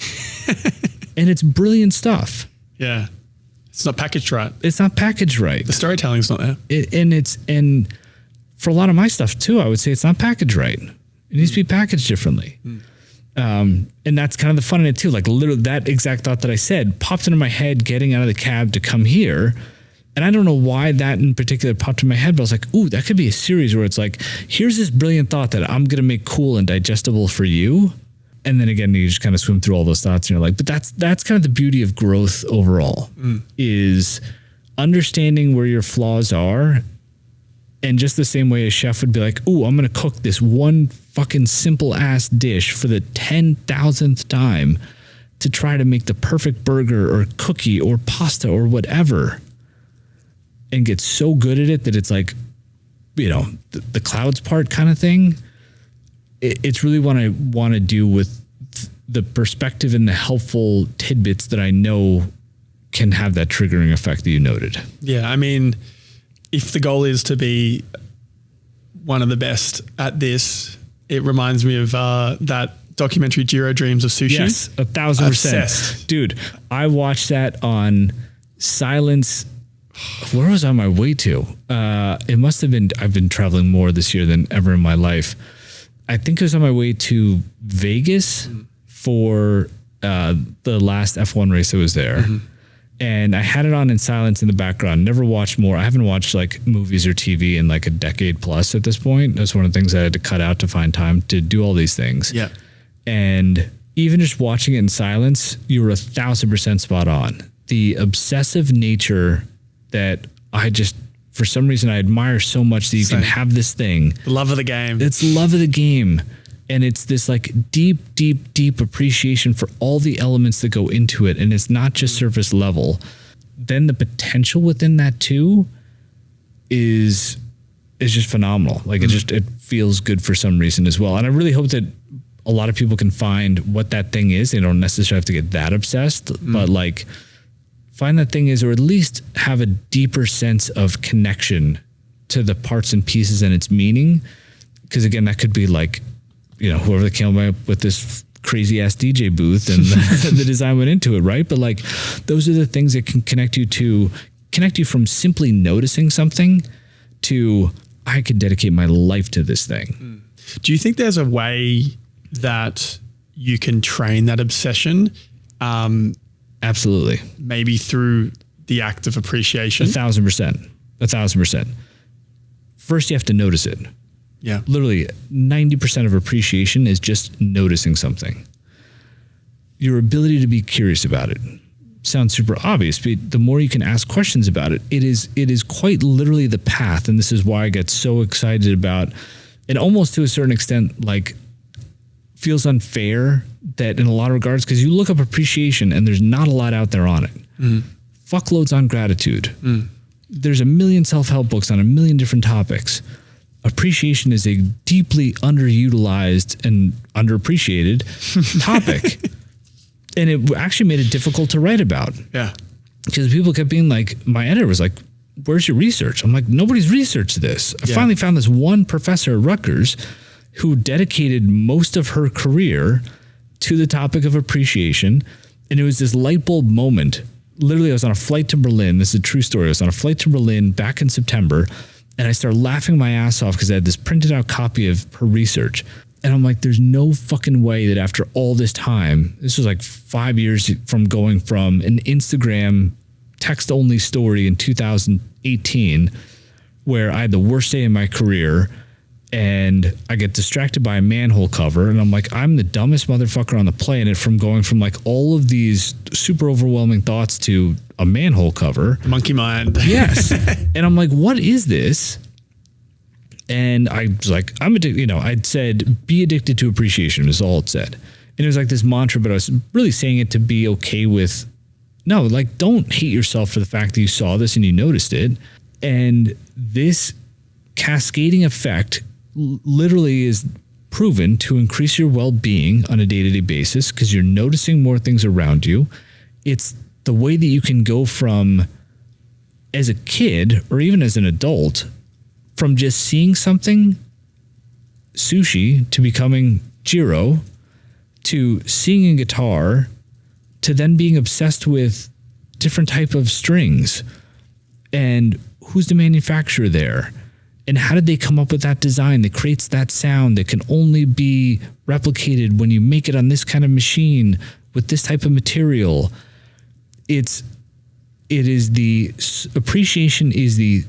And it's brilliant stuff. Yeah. It's not packaged right. It's not packaged right. The storytelling's not there. And for a lot of my stuff too, I would say it's not packaged right. It needs to be packaged differently. And that's kind of the fun in it too. Like literally that exact thought that I said popped into my head getting out of the cab to come here. And I don't know why that in particular popped in my head, but I was like, ooh, that could be a series where it's like, here's this brilliant thought that I'm going to make cool and digestible for you. And then again, you just kind of swim through all those thoughts and you're like, but that's kind of the beauty of growth overall is understanding where your flaws are. And just the same way a chef would be like, ooh, I'm going to cook this one fucking simple ass dish for the 10,000th time to try to make the perfect burger or cookie or pasta or whatever. And get so good at it that it's like, you know, the clouds part kind of thing. It's really what I want to do with the perspective and the helpful tidbits that I know can have that triggering effect that you noted. Yeah. I mean, if the goal is to be one of the best at this, it reminds me of that documentary Jiro Dreams of Sushi. Yes, 1,000%. Obsessed. Dude, I watched that on Silence. Where was I on my way to? It must have been, I've been traveling more this year than ever in my life. I think it was on my way to Vegas for the last F1 race that was there. And I had it on in silence in the background. Never watched more. I haven't watched like movies or TV in like a decade plus at this point. That's one of the things I had to cut out to find time to do all these things. Yeah. And even just watching it in silence, you were 1,000% spot on. The obsessive nature that I just, for some reason, I admire so much that you can have this thing. The love of the game. It's love of the game. And it's this like deep, deep, deep appreciation for all the elements that go into it. And it's not just surface level. Then the potential within that too is just phenomenal. Like it feels good for some reason as well. And I really hope that a lot of people can find what that thing is. They don't necessarily have to get that obsessed, but like find that thing is, or at least have a deeper sense of connection to the parts and pieces and its meaning. Because again, that could be like, you know, whoever came up with this crazy ass DJ booth and the design went into it, right? But like, those are the things that can connect you from simply noticing something to, I could dedicate my life to this thing. Do you think there's a way that you can train that obsession? Absolutely. Maybe through the act of appreciation? 1,000%. 1,000%. First, you have to notice it. Yeah. Literally 90% of appreciation is just noticing something. Your ability to be curious about it sounds super obvious, but the more you can ask questions about it, it is quite literally the path. And this is why I get so excited about it, almost to a certain extent, like feels unfair that in a lot of regards, because you look up appreciation and there's not a lot out there on it. Fuckloads on gratitude. There's a million self-help books on a million different topics. Appreciation is a deeply underutilized and underappreciated topic. And it actually made it difficult to write about. Yeah. Because people kept being like, my editor was like, where's your research? I'm like, nobody's researched this. I finally found this one professor at Rutgers who dedicated most of her career to the topic of appreciation. And it was this light bulb moment. Literally, I was on a flight to Berlin. This is a true story. I was on a flight to Berlin back in September. And I started laughing my ass off because I had this printed out copy of her research. And I'm like, there's no fucking way that after all this time, this was like 5 years from going from an Instagram text only story in 2018, where I had the worst day in my career and I get distracted by a manhole cover. And I'm like, I'm the dumbest motherfucker on the planet, from going from like all of these super overwhelming thoughts to a manhole cover. Monkey mind. Yes. And I'm like, what is this? And I was like, I'm addicted. You know, I'd said, be addicted to appreciation is all it said. And it was like this mantra, but I was really saying it to be okay with No, like, don't hate yourself for the fact that you saw this and you noticed it. And this cascading effect literally is proven to increase your well-being on a day-to-day basis because you're noticing more things around you. It's the way that you can go from, as a kid or even as an adult, from just seeing something, sushi, to becoming Jiro, to seeing a guitar, to then being obsessed with different type of strings and who's the manufacturer there and how did they come up with that design that creates that sound that can only be replicated when you make it on this kind of machine with this type of material. Appreciation is the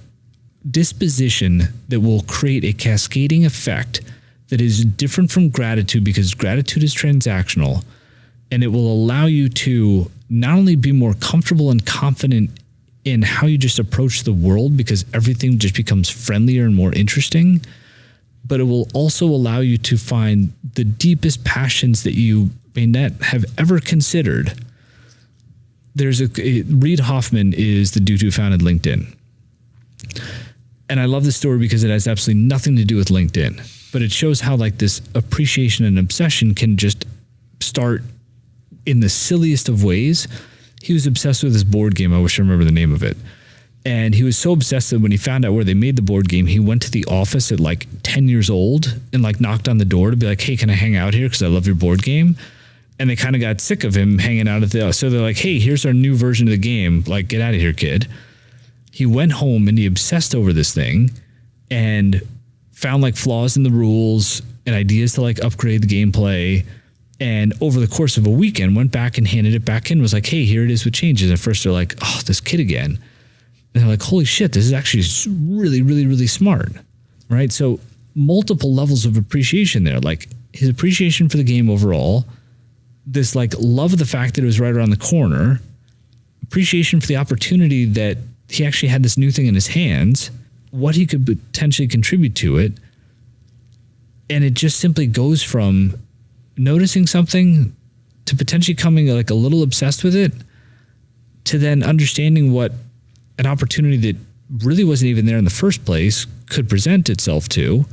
disposition that will create a cascading effect that is different from gratitude, because gratitude is transactional, and it will allow you to not only be more comfortable and confident in how you just approach the world because everything just becomes friendlier and more interesting, but it will also allow you to find the deepest passions that you may not have ever considered. Reid Hoffman is the dude who founded LinkedIn. And I love this story because it has absolutely nothing to do with LinkedIn, but it shows how like this appreciation and obsession can just start in the silliest of ways. He was obsessed with this board game. I wish I remember the name of it. And he was so obsessed that when he found out where they made the board game, he went to the office at like 10 years old and like knocked on the door to be like, hey, can I hang out here? Because I love your board game. And they kind of got sick of him hanging out so they're like, hey, here's our new version of the game. Like, get out of here, kid. He went home and he obsessed over this thing and found like flaws in the rules and ideas to like upgrade the gameplay. And over the course of a weekend, went back and handed it back in, was like, hey, here it is with changes. And at first they're like, oh, this kid again. And they're like, holy shit, this is actually really, really, really smart. Right? So multiple levels of appreciation there. Like his appreciation for the game overall, this like love of the fact that it was right around the corner, appreciation for the opportunity that he actually had this new thing in his hands, what he could potentially contribute to it. And it just simply goes from noticing something to potentially coming like a little obsessed with it to then understanding what an opportunity that really wasn't even there in the first place could present itself to,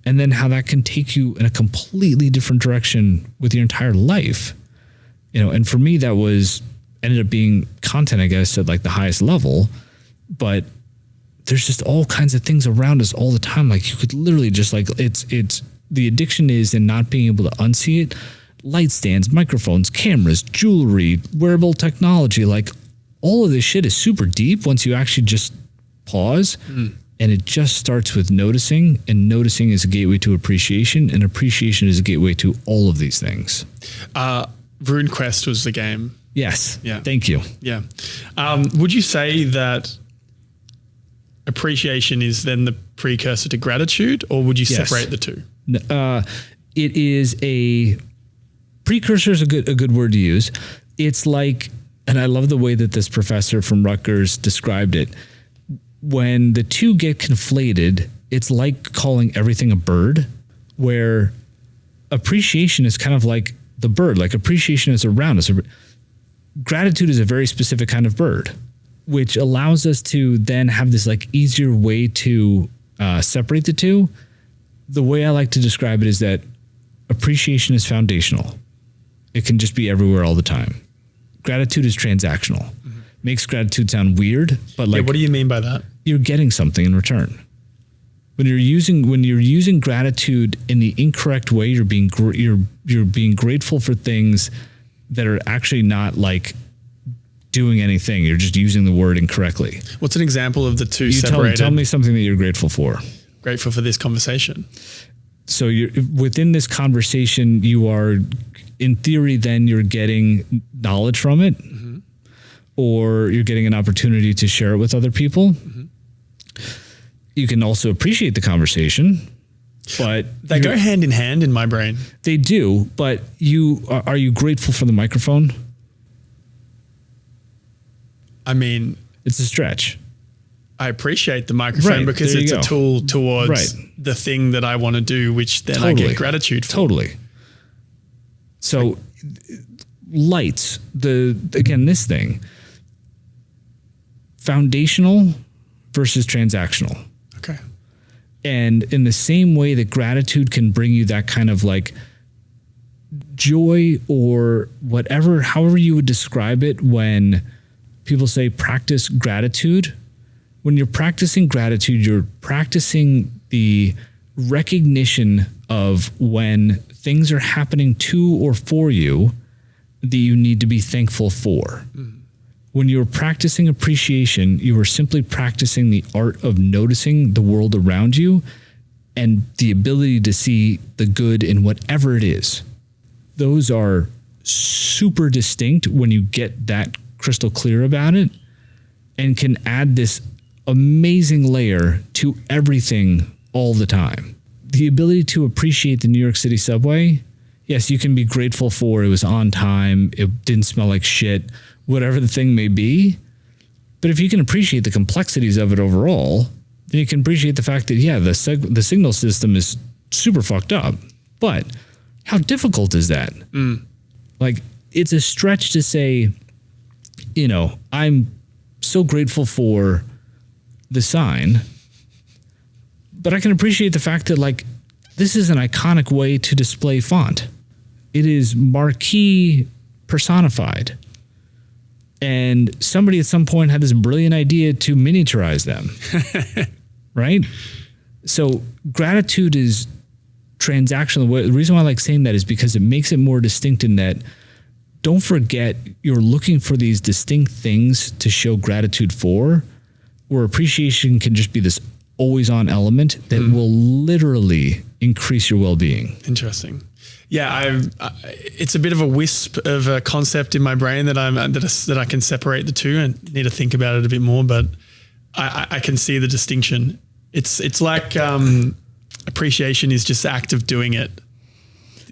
and then how that can take you in a completely different direction with your entire life. And for me, that ended up being content, I guess, at like the highest level, but there's just all kinds of things around us all the time. Like you could literally just like, it's the addiction is in not being able to unsee it. Light stands, microphones, cameras, jewelry, wearable technology, like all of this shit is super deep once you actually just pause. And it just starts with noticing, and noticing is a gateway to appreciation, and appreciation is a gateway to all of these things. Rune Quest was the game. Yes. Yeah. Thank you. Yeah. Would you say that appreciation is then the precursor to gratitude, or would you separate the two? It is precursor is a good word to use. It's like, and I love the way that this professor from Rutgers described it. When the two get conflated, it's like calling everything a bird, where appreciation is kind of like the bird, like appreciation is around us. Gratitude is a very specific kind of bird, which allows us to then have this like easier way to separate the two. The way I like to describe it is that appreciation is foundational. It can just be everywhere all the time. Gratitude is transactional. Mm-hmm. Makes gratitude sound weird, but like, what do you mean by that? You're getting something in return. When you're using gratitude in the incorrect way, you're being grateful for things that are actually not like doing anything. You're just using the word incorrectly. What's an example of the two separated? Tell me something that you're grateful for. Grateful for this conversation. So you're within this conversation, you are, in theory, then you're getting knowledge from it, mm-hmm. or you're getting an opportunity to share it with other people. Mm-hmm. You can also appreciate the conversation, but they go hand in hand in my brain. They do, but are you grateful for the microphone? I mean, it's a stretch. I appreciate the microphone because it's a tool towards the thing that I want to do, which then I get gratitude for. Totally. So lights, this thing, foundational versus transactional. Okay. And in the same way that gratitude can bring you that kind of like joy or whatever, however you would describe it, when people say practice gratitude, when you're practicing gratitude, you're practicing the recognition of when things are happening to or for you that you need to be thankful for. Mm. When you're practicing appreciation, you are simply practicing the art of noticing the world around you and the ability to see the good in whatever it is. Those are super distinct when you get that crystal clear about it, and can add this amazing layer to everything all the time. The ability to appreciate the New York City subway, yes, you can be grateful for it was on time, it didn't smell like shit, whatever the thing may be. But if you can appreciate the complexities of it overall, then you can appreciate the fact that, yeah, the signal system is super fucked up. But how difficult is that? Mm. Like, it's a stretch to say, you know, I'm so grateful for the sign, but I can appreciate the fact that, like, this is an iconic way to display font. It is marquee personified. And somebody at some point had this brilliant idea to miniaturize them. Right? So gratitude is transactional. The reason why I like saying that is because it makes it more distinct in that, don't forget, you're looking for these distinct things to show gratitude for, where appreciation can just be this always on element that will literally increase your well-being. Interesting. Yeah, it's a bit of a wisp of a concept in my brain that I can separate the two and need to think about it a bit more. But I can see the distinction. It's like appreciation is just the act of doing it.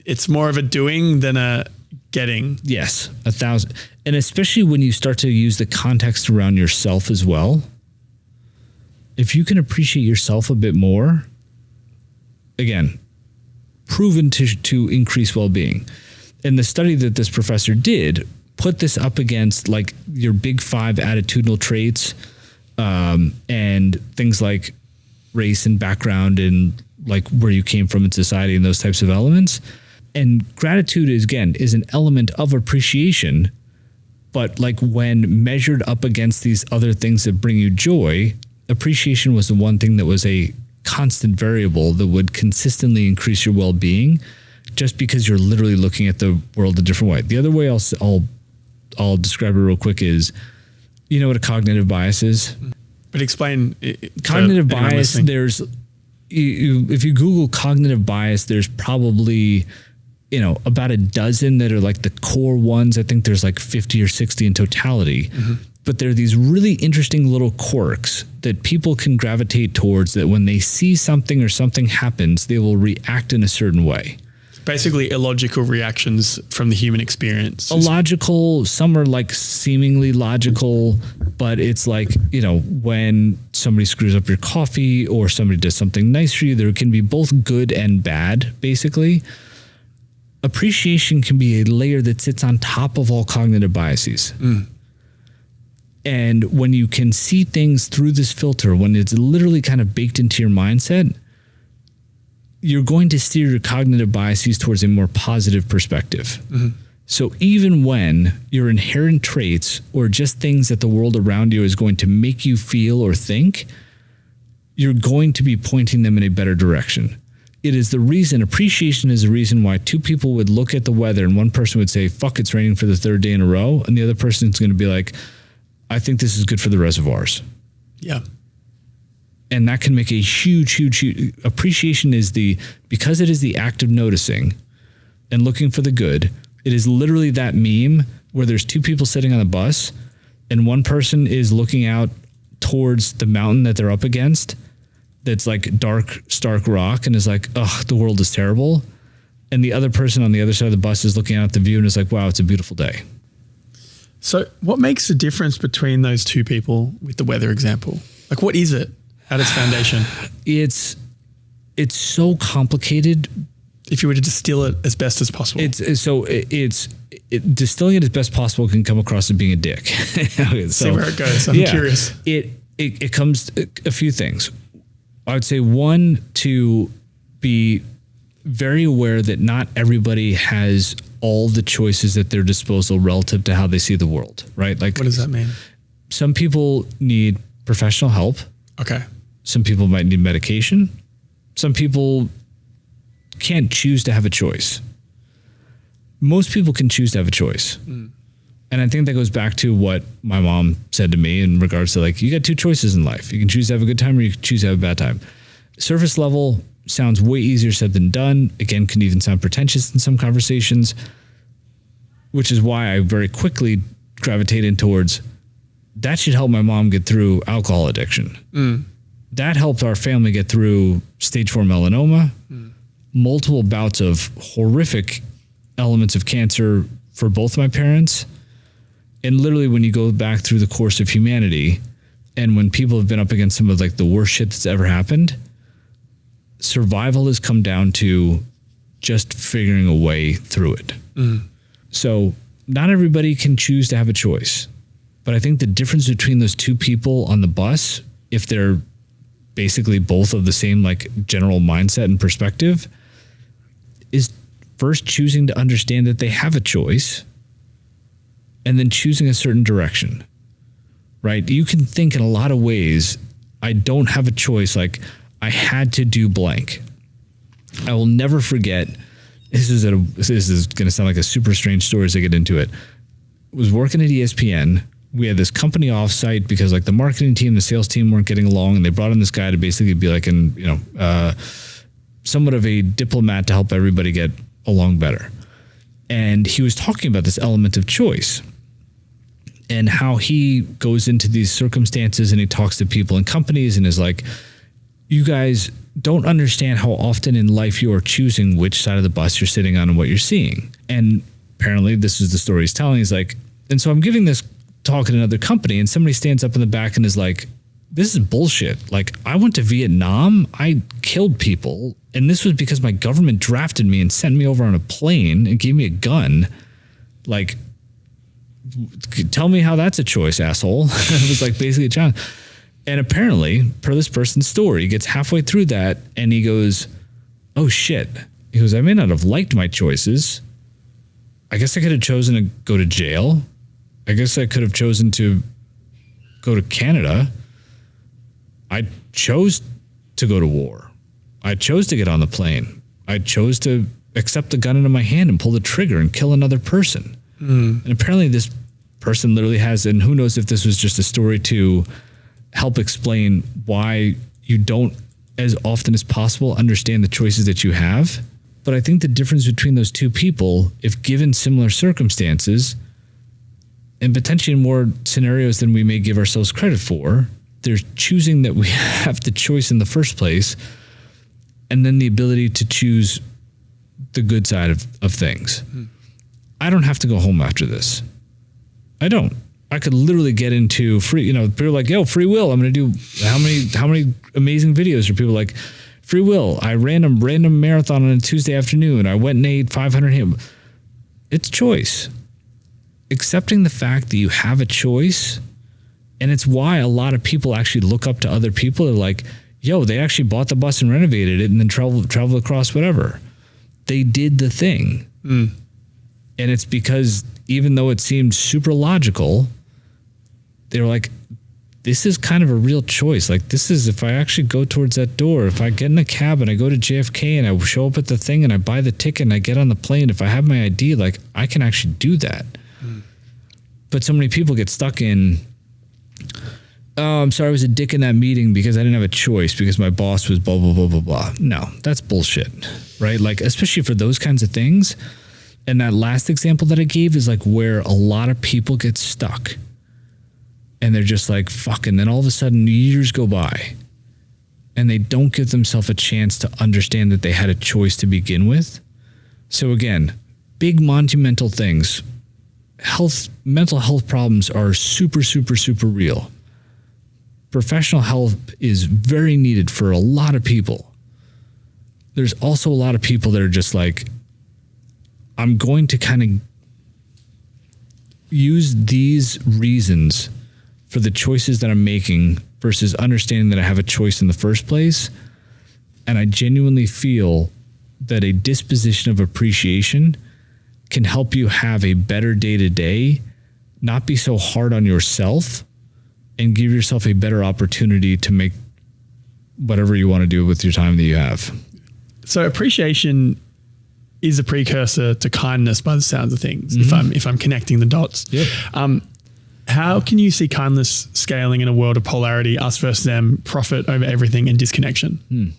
It's more of a doing than a getting. Yes, 1,000. And especially when you start to use the context around yourself as well. If you can appreciate yourself a bit more, again, proven to increase well-being. And the study that this professor did put this up against like your big 5 attitudinal traits, and things like race and background and like where you came from in society and those types of elements. And gratitude is an element of appreciation, but like when measured up against these other things that bring you joy, appreciation was the one thing that was a constant variable that would consistently increase your well-being, just because you're literally looking at the world a different way. The other way I'll describe it real quick is, you know what a cognitive bias is? But explain. Cognitive bias, there's, if you Google cognitive bias, there's probably, you know, about a dozen that are like the core ones. I think there's like 50 or 60 in totality. Mm-hmm. But there are these really interesting little quirks that people can gravitate towards, that when they see something or something happens, they will react in a certain way. Basically illogical reactions from the human experience. Illogical, some are like seemingly logical, but it's like, you know, when somebody screws up your coffee or somebody does something nice for you, there can be both good and bad, basically. Appreciation can be a layer that sits on top of all cognitive biases. Mm. And when you can see things through this filter, when it's literally kind of baked into your mindset, you're going to steer your cognitive biases towards a more positive perspective. Mm-hmm. So even when your inherent traits or just things that the world around you is going to make you feel or think, you're going to be pointing them in a better direction. It is the reason, appreciation is the reason why 2 people would look at the weather and one person would say, fuck, it's raining for the 3rd day in a row. And the other person's going to be like, I think this is good for the reservoirs. Yeah. And that can make a huge appreciation because it is the act of noticing and looking for the good. It is literally that meme where there's 2 people sitting on a bus and one person is looking out towards the mountain that they're up against. That's like dark, stark rock and is like, ugh, the world is terrible. And the other person on the other side of the bus is looking out at the view and is like, wow, it's a beautiful day. So what makes the difference between those 2 people with the weather example? Like, what is it at its foundation? It's so complicated. If you were to distill it as best as possible. distilling it as best possible can come across as being a dick. Okay, See where it goes. I'm curious. It comes a few things. I would say one, to be very aware that not everybody has all the choices at their disposal relative to how they see the world, right? Like, what does that mean? Some people need professional help. Okay. Some people might need medication. Some people can't choose to have a choice. Most people can choose to have a choice. And I think that goes back to what my mom said to me in regards to, like, you got two choices in life. You can choose to have a good time or you can choose to have a bad time. Surface level sounds way easier said than done. Again, can even sound pretentious in some conversations, which is why I very quickly gravitated towards that should help my mom get through alcohol addiction. That helped our family get through stage 4 melanoma, multiple bouts of horrific elements of cancer for both my parents. And literally, when you go back through the course of humanity, and when people have been up against some of like the worst shit that's ever happened, survival has come down to just figuring a way through it. So not everybody can choose to have a choice. But I think the difference between those two people on the bus, if they're basically both of the same like general mindset and perspective, is first choosing to understand that they have a choice and then choosing a certain direction, right? You can think in a lot of ways, I don't have a choice. Like, I had to do blank. I will never forget. This is going to sound like a super strange story as I get into it. I was working at ESPN. We had this company offsite because like the marketing team, the sales team weren't getting along, and they brought in this guy to basically be like somewhat of a diplomat to help everybody get along better. And he was talking about this element of choice and how he goes into these circumstances and he talks to people and companies and is like, you guys don't understand how often in life you are choosing which side of the bus you're sitting on and what you're seeing. And apparently this is the story he's telling. He's like, and so I'm giving this talk at another company and somebody stands up in the back and is like, this is bullshit. Like, I went to Vietnam, I killed people, and this was because my government drafted me and sent me over on a plane and gave me a gun. Like, tell me how that's a choice, asshole. It was like basically a challenge. And apparently, per this person's story, he gets halfway through that and he goes, oh shit. He goes, I may not have liked my choices. I guess I could have chosen to go to jail. I guess I could have chosen to go to Canada. I chose to go to war. I chose to get on the plane. I chose to accept the gun into my hand and pull the trigger and kill another person. And apparently this person literally has, and who knows if this was just a story to help explain why you don't as often as possible understand the choices that you have. But I think the difference between those two people, if given similar circumstances and potentially in more scenarios than we may give ourselves credit for, they're choosing that we have the choice in the first place, and then the ability to choose the good side of things. I don't have to go home after this. I don't. I could literally get into free, people are like, yo, free will. I'm going to do how many amazing videos are people like, free will. I ran a random marathon on a Tuesday afternoon. I went and ate 500 ham. It's choice. Accepting the fact that you have a choice. And it's why a lot of people actually look up to other people. They're like, yo, they actually bought the bus and renovated it and then traveled across whatever. They did the thing. And it's because even though it seemed super logical, they were like, this is kind of a real choice. Like, this is, if I actually go towards that door, if I get in a cab and I go to JFK and I show up at the thing and I buy the ticket and I get on the plane, if I have my ID, like, I can actually do that. But so many people get stuck in, oh, I'm sorry, I was a dick in that meeting because I didn't have a choice because my boss was blah, blah, blah, blah, blah. No, that's bullshit, right? Like, especially for those kinds of things. And that last example that I gave is like where a lot of people get stuck and they're just like, fuck. And then all of a sudden years go by and they don't give themselves a chance to understand that they had a choice to begin with. So again, big monumental things, mental health problems are super, super, super real. Professional help is very needed for a lot of people. There's also a lot of people that are just like, I'm going to kind of use these reasons for the choices that I'm making versus understanding that I have a choice in the first place. And I genuinely feel that a disposition of appreciation can help you have a better day to day, not be so hard on yourself, and give yourself a better opportunity to make whatever you want to do with your time that you have. So appreciation is a precursor to kindness by the sounds of things, if I'm connecting the dots. Yep. How can you see kindness scaling in a world of polarity, us versus them, profit over everything, and disconnection?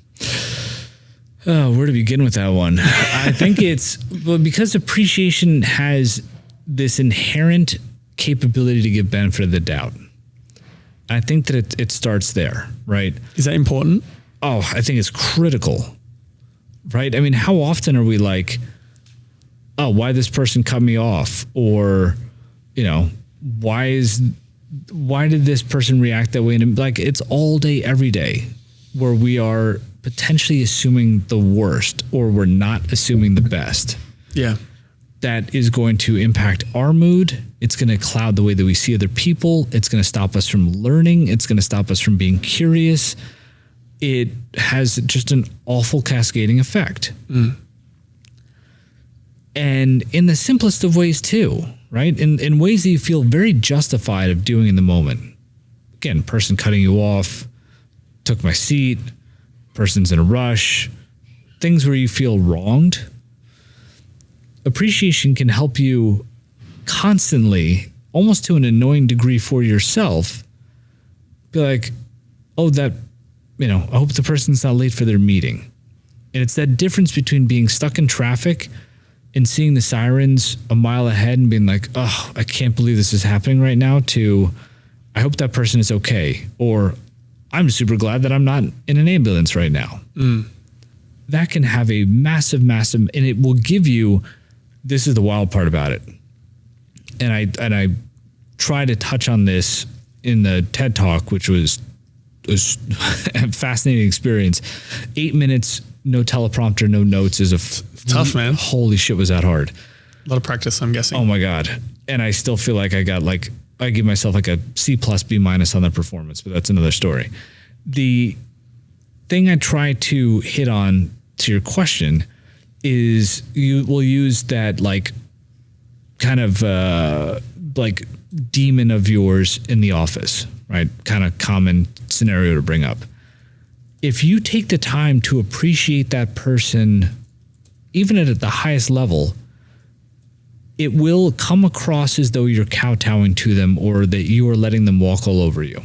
Oh, where to begin with that one? I think because appreciation has this inherent capability to give benefit of the doubt. I think that it starts there, right? Is that important? Oh, I think it's critical, right? I mean, how often are we like, oh, why this person cut me off? Or, why did this person react that way? And like, it's all day, every day where we are potentially assuming the worst, or we're not assuming the best. Yeah. That is going to impact our mood. It's going to cloud the way that we see other people. It's going to stop us from learning. It's going to stop us from being curious. It has just an awful cascading effect. And in the simplest of ways too, right? In ways that you feel very justified of doing in the moment. Again, person cutting you off, took my seat, person's in a rush, things where you feel wronged. Appreciation can help you constantly, almost to an annoying degree for yourself, be like, oh, I hope the person's not late for their meeting. And it's that difference between being stuck in traffic and seeing the sirens a mile ahead and being like, oh, I can't believe this is happening right now, to I hope that person is okay. Or I'm super glad that I'm not in an ambulance right now. That can have a massive, and it will give you, this is the wild part about it. And I try to touch on this in the TED Talk, which was a fascinating experience. 8 minutes, no teleprompter, no notes is tough, man. Holy shit, was that hard. A lot of practice, I'm guessing. Oh my God. And I still feel like I give myself like a C+, B- on the performance, but that's another story. The thing I try to hit on to your question is you will use that like kind of like demon of yours in the office, right? Kind of common scenario to bring up. If you take the time to appreciate that person, even at the highest level, it will come across as though you're kowtowing to them or that you are letting them walk all over you.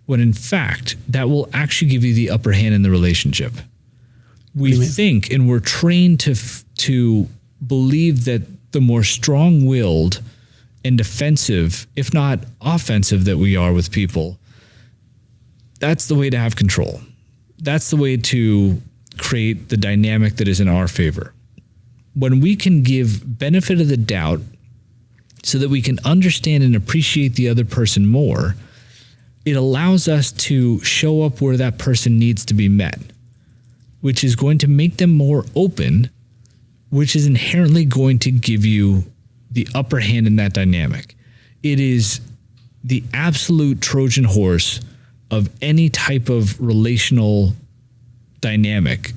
When in fact, that will actually give you the upper hand in the relationship. We think, and we're trained to believe that the more strong-willed and defensive, if not offensive, that we are with people, that's the way to have control. That's the way to create the dynamic that is in our favor. When we can give benefit of the doubt so that we can understand and appreciate the other person more, it allows us to show up where that person needs to be met, which is going to make them more open, which is inherently going to give you the upper hand in that dynamic. It is the absolute Trojan horse of any type of relational dynamic,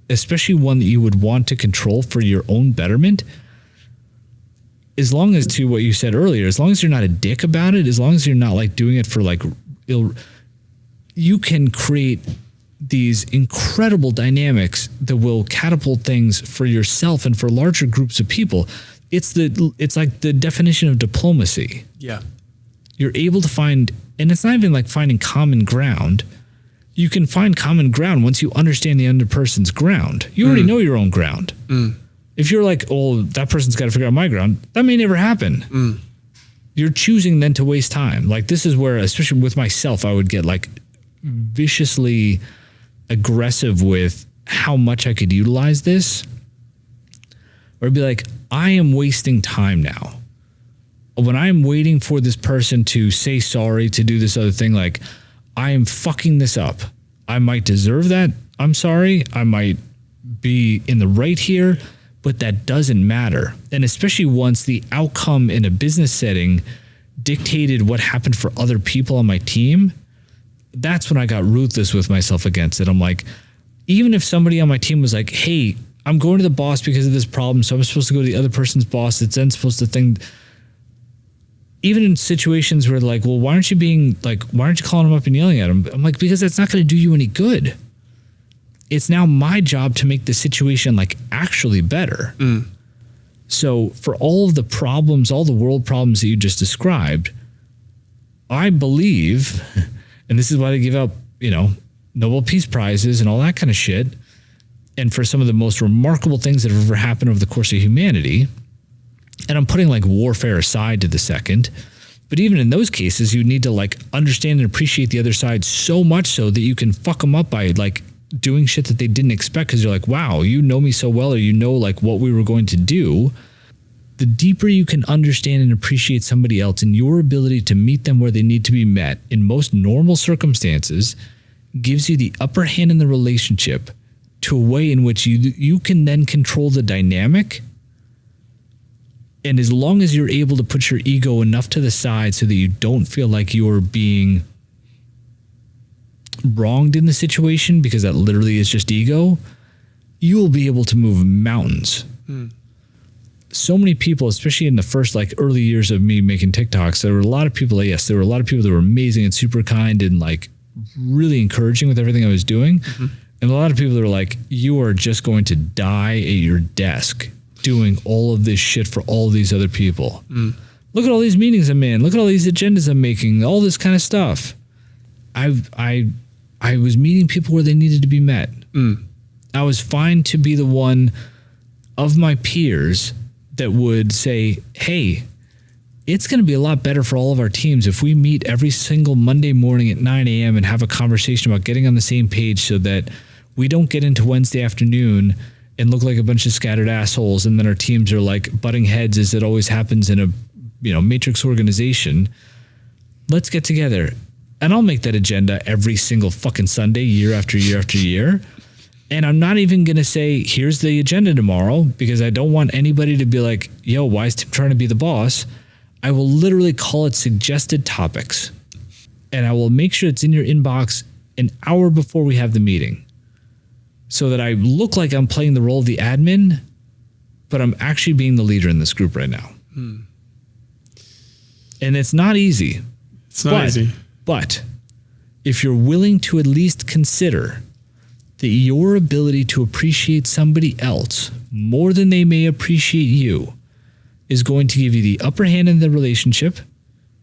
especially one that you would want to control for your own betterment. As long as, to what you said earlier, as long as you're not a dick about it, as long as you're not like doing it for like you can create these incredible dynamics that will catapult things for yourself and for larger groups of people. It's like the definition of diplomacy. Yeah. You're able to find, and it's not even like finding common ground. You can find common ground once you understand the other person's ground. You already know your own ground. If you're like, oh, that person's got to figure out my ground, that may never happen. You're choosing then to waste time. Like, this is where, especially with myself, I would get like viciously aggressive with how much I could utilize this. Or be like, I am wasting time now. When I'm waiting for this person to say sorry, to do this other thing, like, I am fucking this up. I might deserve that. I'm sorry. I might be in the right here, but that doesn't matter. And especially once the outcome in a business setting dictated what happened for other people on my team, that's when I got ruthless with myself against it. I'm like, even if somebody on my team was like, hey, I'm going to the boss because of this problem, so I'm supposed to go to the other person's boss that's then supposed to think, even in situations where like, well, why aren't you calling him up and yelling at him? I'm like, because that's not going to do you any good. It's now my job to make the situation like actually better. So for all of the problems, all the world problems that you just described, I believe, and this is why they give out, Nobel Peace Prizes and all that kind of shit. And for some of the most remarkable things that have ever happened over the course of humanity, and I'm putting like warfare aside to the second, but even in those cases, you need to like understand and appreciate the other side so much so that you can fuck them up by like doing shit that they didn't expect, because you're like, wow, you know me so well, or like what we were going to do. The deeper you can understand and appreciate somebody else and your ability to meet them where they need to be met in most normal circumstances gives you the upper hand in the relationship to a way in which you can then control the dynamic. And as long as you're able to put your ego enough to the side so that you don't feel like you're being wronged in the situation, because that literally is just ego, you will be able to move mountains. So many people, especially in the first like early years of me making TikToks, there were a lot of people that were amazing and super kind and like really encouraging with everything I was doing. And a lot of people that were like, you are just going to die at your desk doing all of this shit for all of these other people. Look at all these meetings I'm in. Look at all these agendas I'm making, all this kind of stuff. I was meeting people where they needed to be met. I was fine to be the one of my peers that would say, hey, it's going to be a lot better for all of our teams if we meet every single Monday morning at 9 a.m. and have a conversation about getting on the same page so that we don't get into Wednesday afternoon and look like a bunch of scattered assholes, and then our teams are like butting heads as it always happens in a matrix organization. Let's get together. And I'll make that agenda every single fucking Sunday, year after year after year. And I'm not even going to say, here's the agenda tomorrow, because I don't want anybody to be like, yo, why is Tim trying to be the boss? I will literally call it suggested topics. And I will make sure it's in your inbox an hour before we have the meeting, so that I look like I'm playing the role of the admin, but I'm actually being the leader in this group right now. And it's not easy. It's not easy. But if you're willing to at least consider that your ability to appreciate somebody else more than they may appreciate you is going to give you the upper hand in the relationship,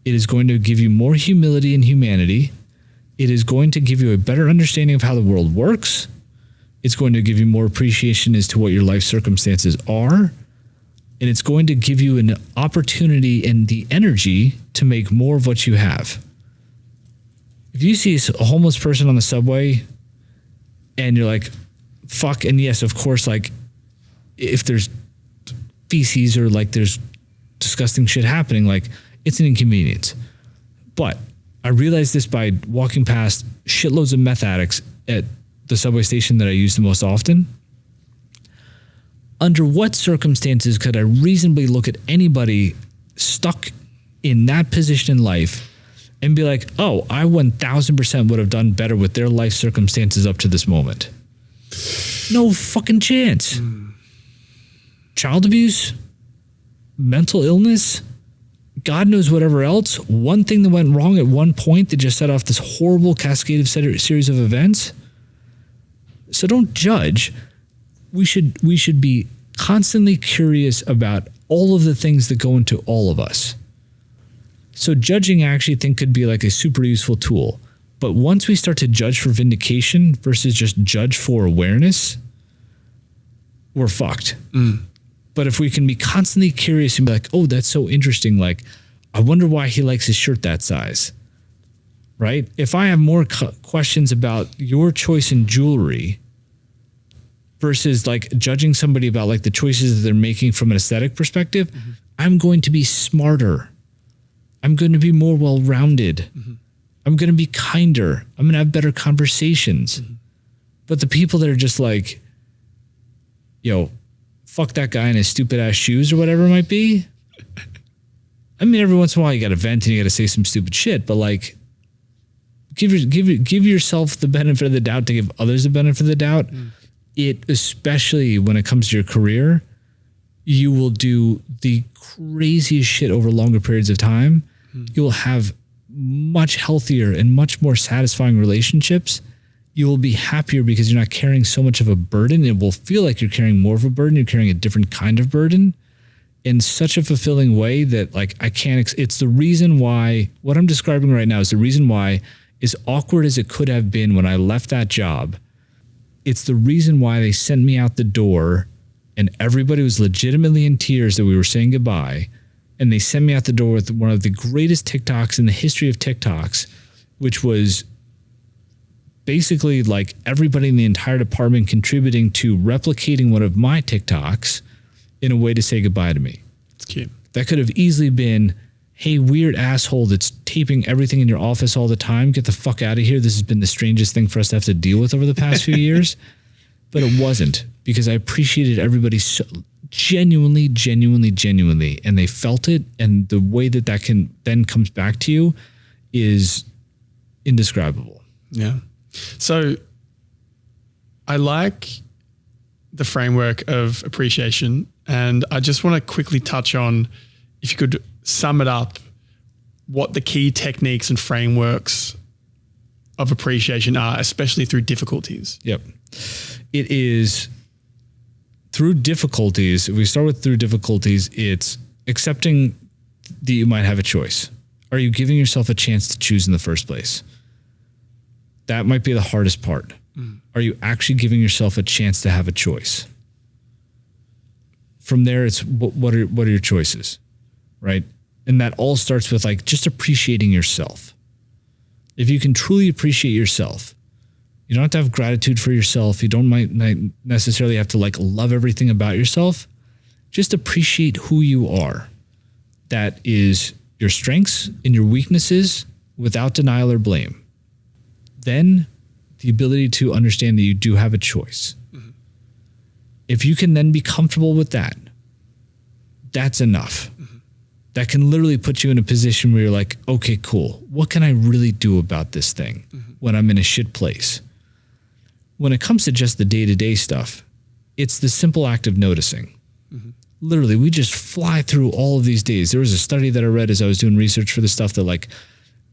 it is going to give you more humility and humanity, it is going to give you a better understanding of how the world works, it's going to give you more appreciation as to what your life circumstances are, and it's going to give you an opportunity and the energy to make more of what you have. If you see a homeless person on the subway and you're like, fuck, and yes, of course, like if there's feces or like there's disgusting shit happening, like it's an inconvenience. But I realized this by walking past shitloads of meth addicts at the subway station that I use the most often. Under what circumstances could I reasonably look at anybody stuck in that position in life and be like, oh, I 1000% would have done better with their life circumstances up to this moment? No fucking chance. Child abuse, mental illness, God knows whatever else. One thing that went wrong at one point that just set off this horrible cascade of series of events. So don't judge. We should be constantly curious about all of the things that go into all of us. So judging, I actually think, could be like a super useful tool. But once we start to judge for vindication versus just judge for awareness, we're fucked. But if we can be constantly curious and be like, oh, that's so interesting. Like, I wonder why he likes his shirt that size, right? If I have more questions about your choice in jewelry versus like judging somebody about like the choices that they're making from an aesthetic perspective, I'm going to be smarter. I'm going to be more well-rounded. I'm going to be kinder. I'm going to have better conversations. But the people that are just like, yo, fuck that guy in his stupid ass shoes or whatever it might be. I mean, every once in a while you got to vent and you got to say some stupid shit, but like, give yourself the benefit of the doubt to give others the benefit of the doubt. It, especially when it comes to your career, you will do the craziest shit over longer periods of time. You will have much healthier and much more satisfying relationships. You will be happier because you're not carrying so much of a burden. It will feel like you're carrying more of a burden. You're carrying a different kind of burden in such a fulfilling way that like I can't, it's the reason why what I'm describing right now is the reason why, as awkward as it could have been when I left that job, it's the reason why they sent me out the door and everybody was legitimately in tears that we were saying goodbye. And they sent me out the door with one of the greatest TikToks in the history of TikToks, which was basically like everybody in the entire department contributing to replicating one of my TikToks in a way to say goodbye to me. It's cute. That could have easily been, hey, weird asshole that's taping everything in your office all the time, get the fuck out of here. This has been the strangest thing for us to have to deal with over the past few years. But it wasn't, because I appreciated everybody so genuinely, and they felt it. And the way that that can then comes back to you is indescribable. Yeah. So I like the framework of appreciation, and I just want to quickly touch on, if you could sum it up, what the key techniques and frameworks of appreciation are, especially through difficulties. Yep. It is through difficulties. If we start with through difficulties, it's accepting that you might have a choice. Are you giving yourself a chance to choose in the first place? That might be the hardest part. Are you actually giving yourself a chance to have a choice? From there, it's what are your choices, right? And that all starts with like just appreciating yourself. If you can truly appreciate yourself, you don't have to have gratitude for yourself. You don't might necessarily have to like love everything about yourself. Just appreciate who you are. That is your strengths and your weaknesses without denial or blame. Then the ability to understand that you do have a choice. If you can then be comfortable with that, that's enough. That can literally put you in a position where you're like, okay, cool. What can I really do about this thing when I'm in a shit place? When it comes to just the day-to-day stuff, it's the simple act of noticing. Literally, we just fly through all of these days. There was a study that I read as I was doing research for this stuff that like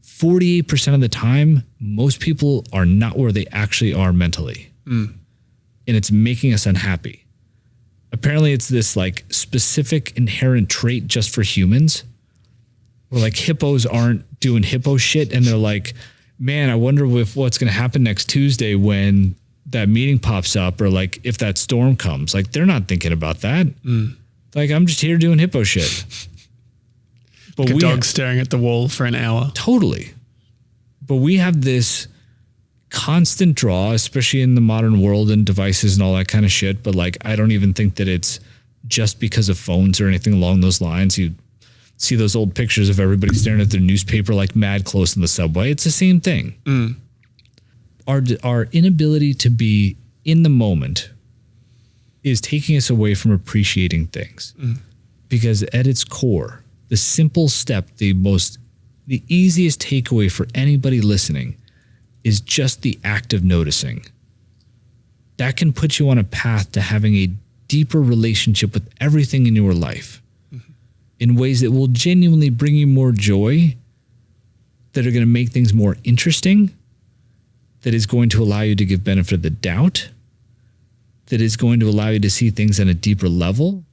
48% of the time, most people are not where they actually are mentally. And it's making us unhappy. Apparently it's this like specific inherent trait just for humans, where like hippos aren't doing hippo shit. And they're like, man, I wonder if what's going to happen next Tuesday when that meeting pops up, or like if that storm comes. Like they're not thinking about that. Like I'm just here doing hippo shit. But like a dog staring at the wall for an hour. Totally. But we have this constant draw, especially in the modern world and devices and all that kind of shit. But like, I don't even think that it's just because of phones or anything along those lines. You see those old pictures of everybody staring at their newspaper like mad close in the subway. It's the same thing. Our inability to be in the moment is taking us away from appreciating things. Because at its core, the simple step, the easiest takeaway for anybody listening is just the act of noticing. That can put you on a path to having a deeper relationship with everything in your life in ways that will genuinely bring you more joy, that are going to make things more interesting, that is going to allow you to give benefit of the doubt, that is going to allow you to see things on a deeper level.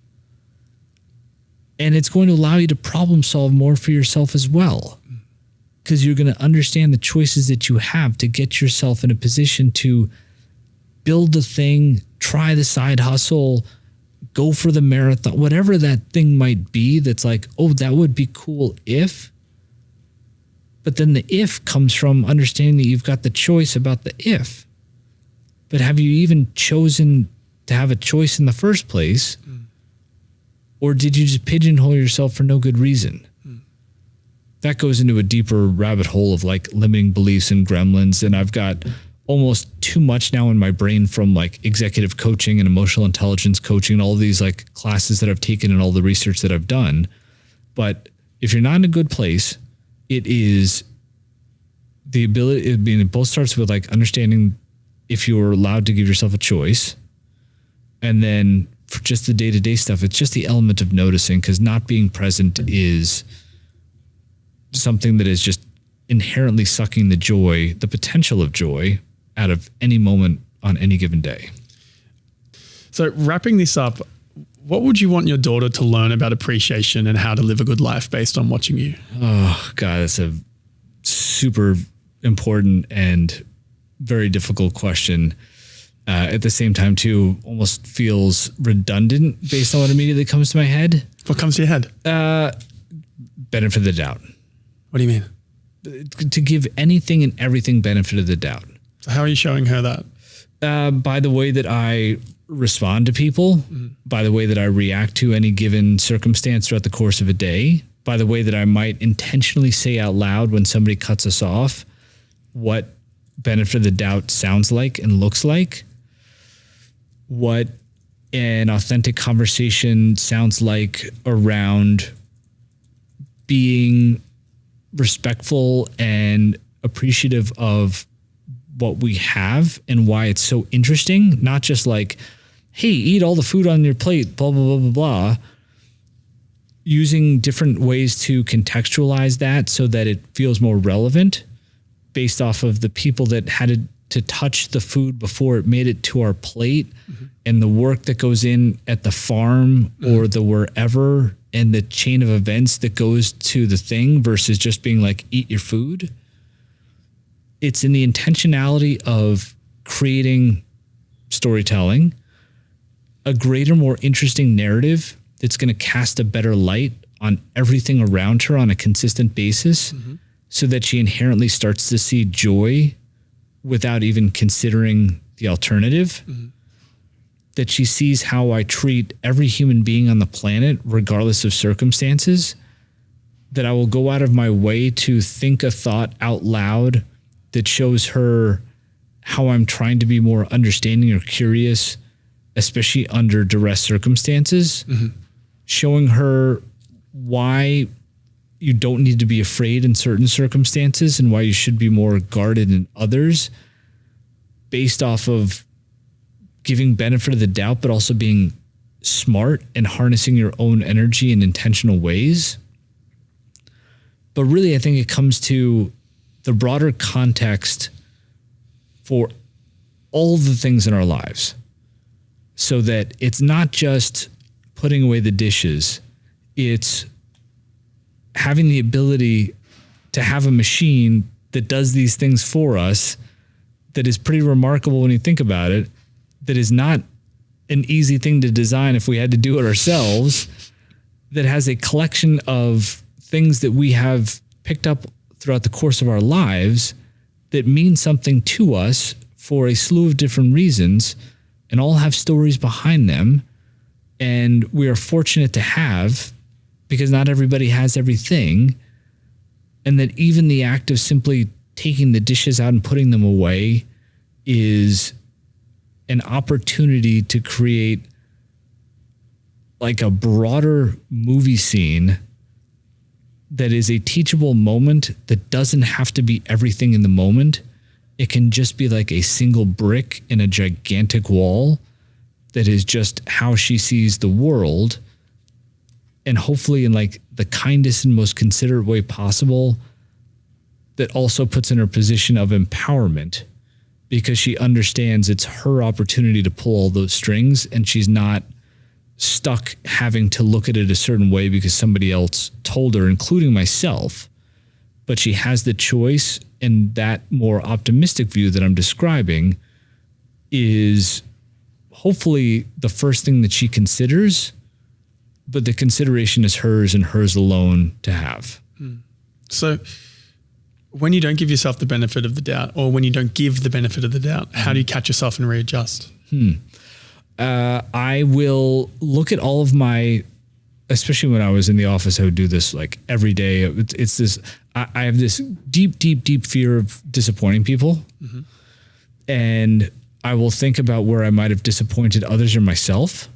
And it's going to allow you to problem solve more for yourself as well, because you're going to understand the choices that you have to get yourself in a position to build the thing, try the side hustle, go for the marathon, whatever that thing might be. That's like, oh, that would be cool if. But then the if comes from understanding that you've got the choice about the if. But have you even chosen to have a choice in the first place? Or did you just pigeonhole yourself for no good reason? That goes into a deeper rabbit hole of like limiting beliefs and gremlins. And I've got almost too much now in my brain from like executive coaching and emotional intelligence coaching and all these like classes that I've taken and all the research that I've done. But if you're not in a good place, it is the ability, I mean, it both starts with like understanding if you're allowed to give yourself a choice. And then for just the day-to-day stuff, it's just the element of noticing, because not being present is something that is just inherently sucking the joy, the potential of joy out of any moment on any given day. So wrapping this up, what would you want your daughter to learn about appreciation and how to live a good life based on watching you? Oh God, that's a super important and very difficult question. At the same time too, almost feels redundant based on what immediately comes to my head. What comes to your head? Benefit of the doubt. What do you mean? To give anything and everything benefit of the doubt. So how are you showing her that? By the way that I respond to people, by the way that I react to any given circumstance throughout the course of a day, by the way that I might intentionally say out loud when somebody cuts us off, what benefit of the doubt sounds like and looks like, what an authentic conversation sounds like around being respectful and appreciative of what we have and why it's so interesting. Not just like, hey, eat all the food on your plate, blah, blah, blah, blah, blah. Using different ways to contextualize that so that it feels more relevant based off of the people that had to touch the food before it made it to our plate, and the work that goes in at the farm or the wherever, and the chain of events that goes to the thing versus just being like, eat your food. It's in the intentionality of creating storytelling, a greater, more interesting narrative that's going to cast a better light on everything around her on a consistent basis, so that she inherently starts to see joy without even considering the alternative. That she sees how I treat every human being on the planet, regardless of circumstances, that I will go out of my way to think a thought out loud that shows her how I'm trying to be more understanding or curious, especially under duress circumstances, showing her why you don't need to be afraid in certain circumstances and why you should be more guarded in others, based off of giving benefit of the doubt, but also being smart and harnessing your own energy in intentional ways. But really, I think it comes to the broader context for all the things in our lives, so that it's not just putting away the dishes, it's having the ability to have a machine that does these things for us, that is pretty remarkable when you think about it, that is not an easy thing to design if we had to do it ourselves, that has a collection of things that we have picked up throughout the course of our lives that mean something to us for a slew of different reasons, and all have stories behind them. And we are fortunate to have, because not everybody has everything. And that even the act of simply taking the dishes out and putting them away is an opportunity to create like a broader movie scene that is a teachable moment that doesn't have to be everything in the moment. It can just be like a single brick in a gigantic wall that is just how she sees the world, and hopefully in like the kindest and most considerate way possible, that also puts in her position of empowerment, because she understands it's her opportunity to pull all those strings, and she's not stuck having to look at it a certain way because somebody else told her, including myself. But she has the choice, and that more optimistic view that I'm describing is hopefully the first thing that she considers, but the consideration is hers and hers alone to have. So when you don't give yourself the benefit of the doubt, or when you don't give the benefit of the doubt, how do you catch yourself and readjust? I will look at all of my, especially when I was in the office, I would do this like every day. It's this, I have this deep, deep, deep fear of disappointing people. and I will think about where I might have disappointed others or myself,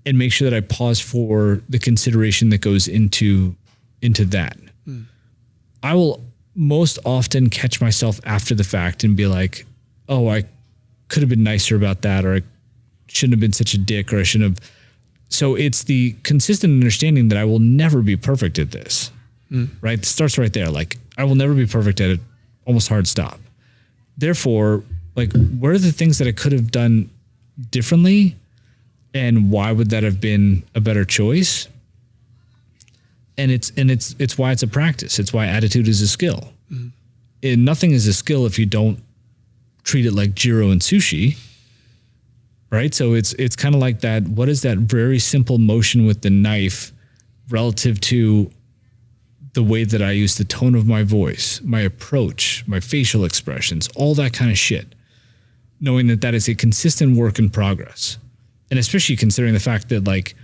and make sure that I pause for the consideration that goes into that. I will most often catch myself after the fact and be like, oh, I could have been nicer about that, or I shouldn't have been such a dick, or I shouldn't have. So it's the consistent understanding that I will never be perfect at this, right? It starts right there. Like, I will never be perfect at it, almost hard stop. Therefore, like, what are the things that I could have done differently, and why would that have been a better choice? And it's why it's a practice. It's why attitude is a skill. And nothing is a skill if you don't treat it like gyro and sushi, right? So it's kind of like that. What is that very simple motion with the knife relative to the way that I use the tone of my voice, my approach, my facial expressions, all that kind of shit, knowing that that is a consistent work in progress. And especially considering the fact that, like,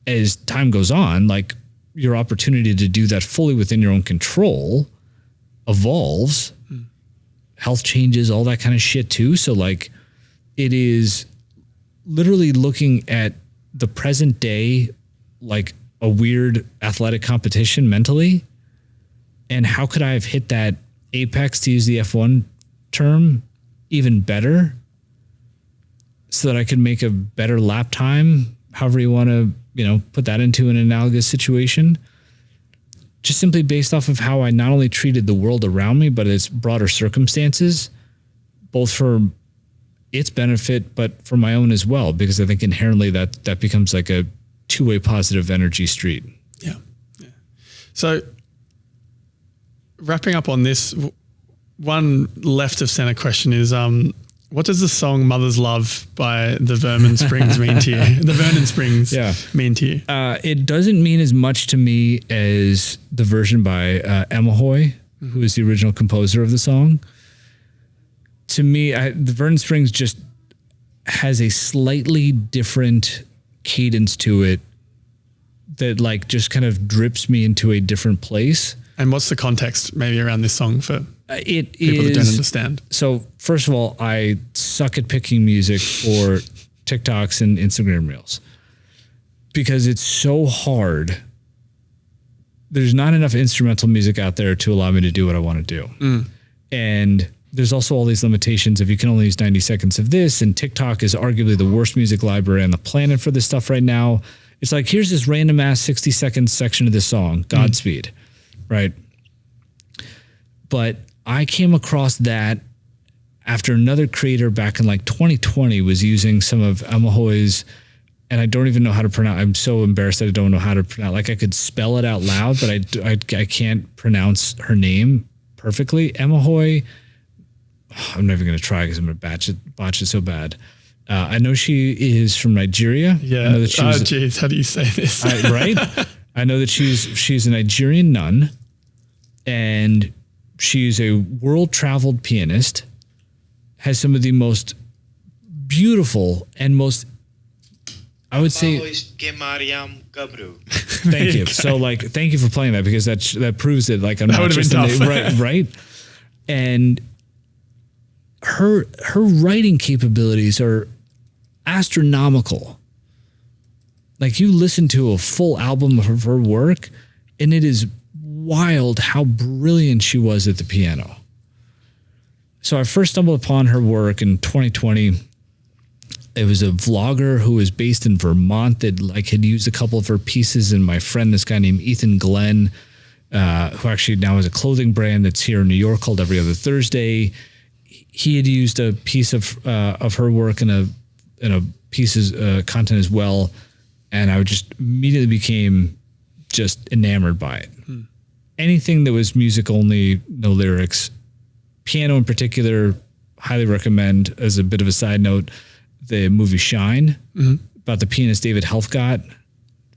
as time goes on, like, your opportunity to do that fully within your own control evolves, health changes, all that kind of shit too. So, like, it is literally looking at the present day like a weird athletic competition mentally. And how could I have hit that apex, to use the F1 term, even better, so that I could make a better lap time, however you want to, put that into an analogous situation, just simply based off of how I not only treated the world around me, but its broader circumstances, both for its benefit, but for my own as well, because I think inherently that becomes like a two-way positive energy street. Yeah. So wrapping up on this, one left of center question is, what does the song "Mother's Love" by the Vernon Springs mean to you? The Vernon Springs mean to you? It doesn't mean as much to me as the version by Emma Hoy, who is the original composer of the song. To me, the Vernon Springs just has a slightly different cadence to it that, like, just kind of drips me into a different place. And what's the context maybe around this song for it people that don't understand? So first of all, I suck at picking music for TikToks and Instagram Reels because it's so hard. There's not enough instrumental music out there to allow me to do what I want to do. And there's also all these limitations of you can only use 90 seconds of this, and TikTok is arguably the worst music library on the planet for this stuff right now. It's like, here's this random ass 60-second section of this song, Godspeed, right? But I came across that after another creator back in like 2020 was using some of Emma Hoy's, and I don't even know how to pronounce. I'm so embarrassed that I don't know how to pronounce. Like, I could spell it out loud, but I can't pronounce her name perfectly. Emma Hoy. I'm never going to try because I'm going to botch it so bad. I know she is from Nigeria. Yeah. I know that geez, how do you say this? Right? I know that she's a Nigerian nun, and she's a world-traveled pianist, has some of the most beautiful and most, I would say... Thank you. So, like, thank you for playing that, because that proves that, like, I'm that not just... tough. Right? And her writing capabilities are astronomical. Like, you listen to a full album of her work, and it is wild how brilliant she was at the piano. So I first stumbled upon her work in 2020. It was a vlogger who was based in Vermont that, like, had used a couple of her pieces, and my friend, this guy named Ethan Glenn, who actually now has a clothing brand that's here in New York called Every Other Thursday. He had used a piece of her work in a piece's content as well, and I just immediately became just enamored by it. Anything that was music only, no lyrics, piano in particular, highly recommend. As a bit of a side note, the movie Shine, about the pianist David Helfgott,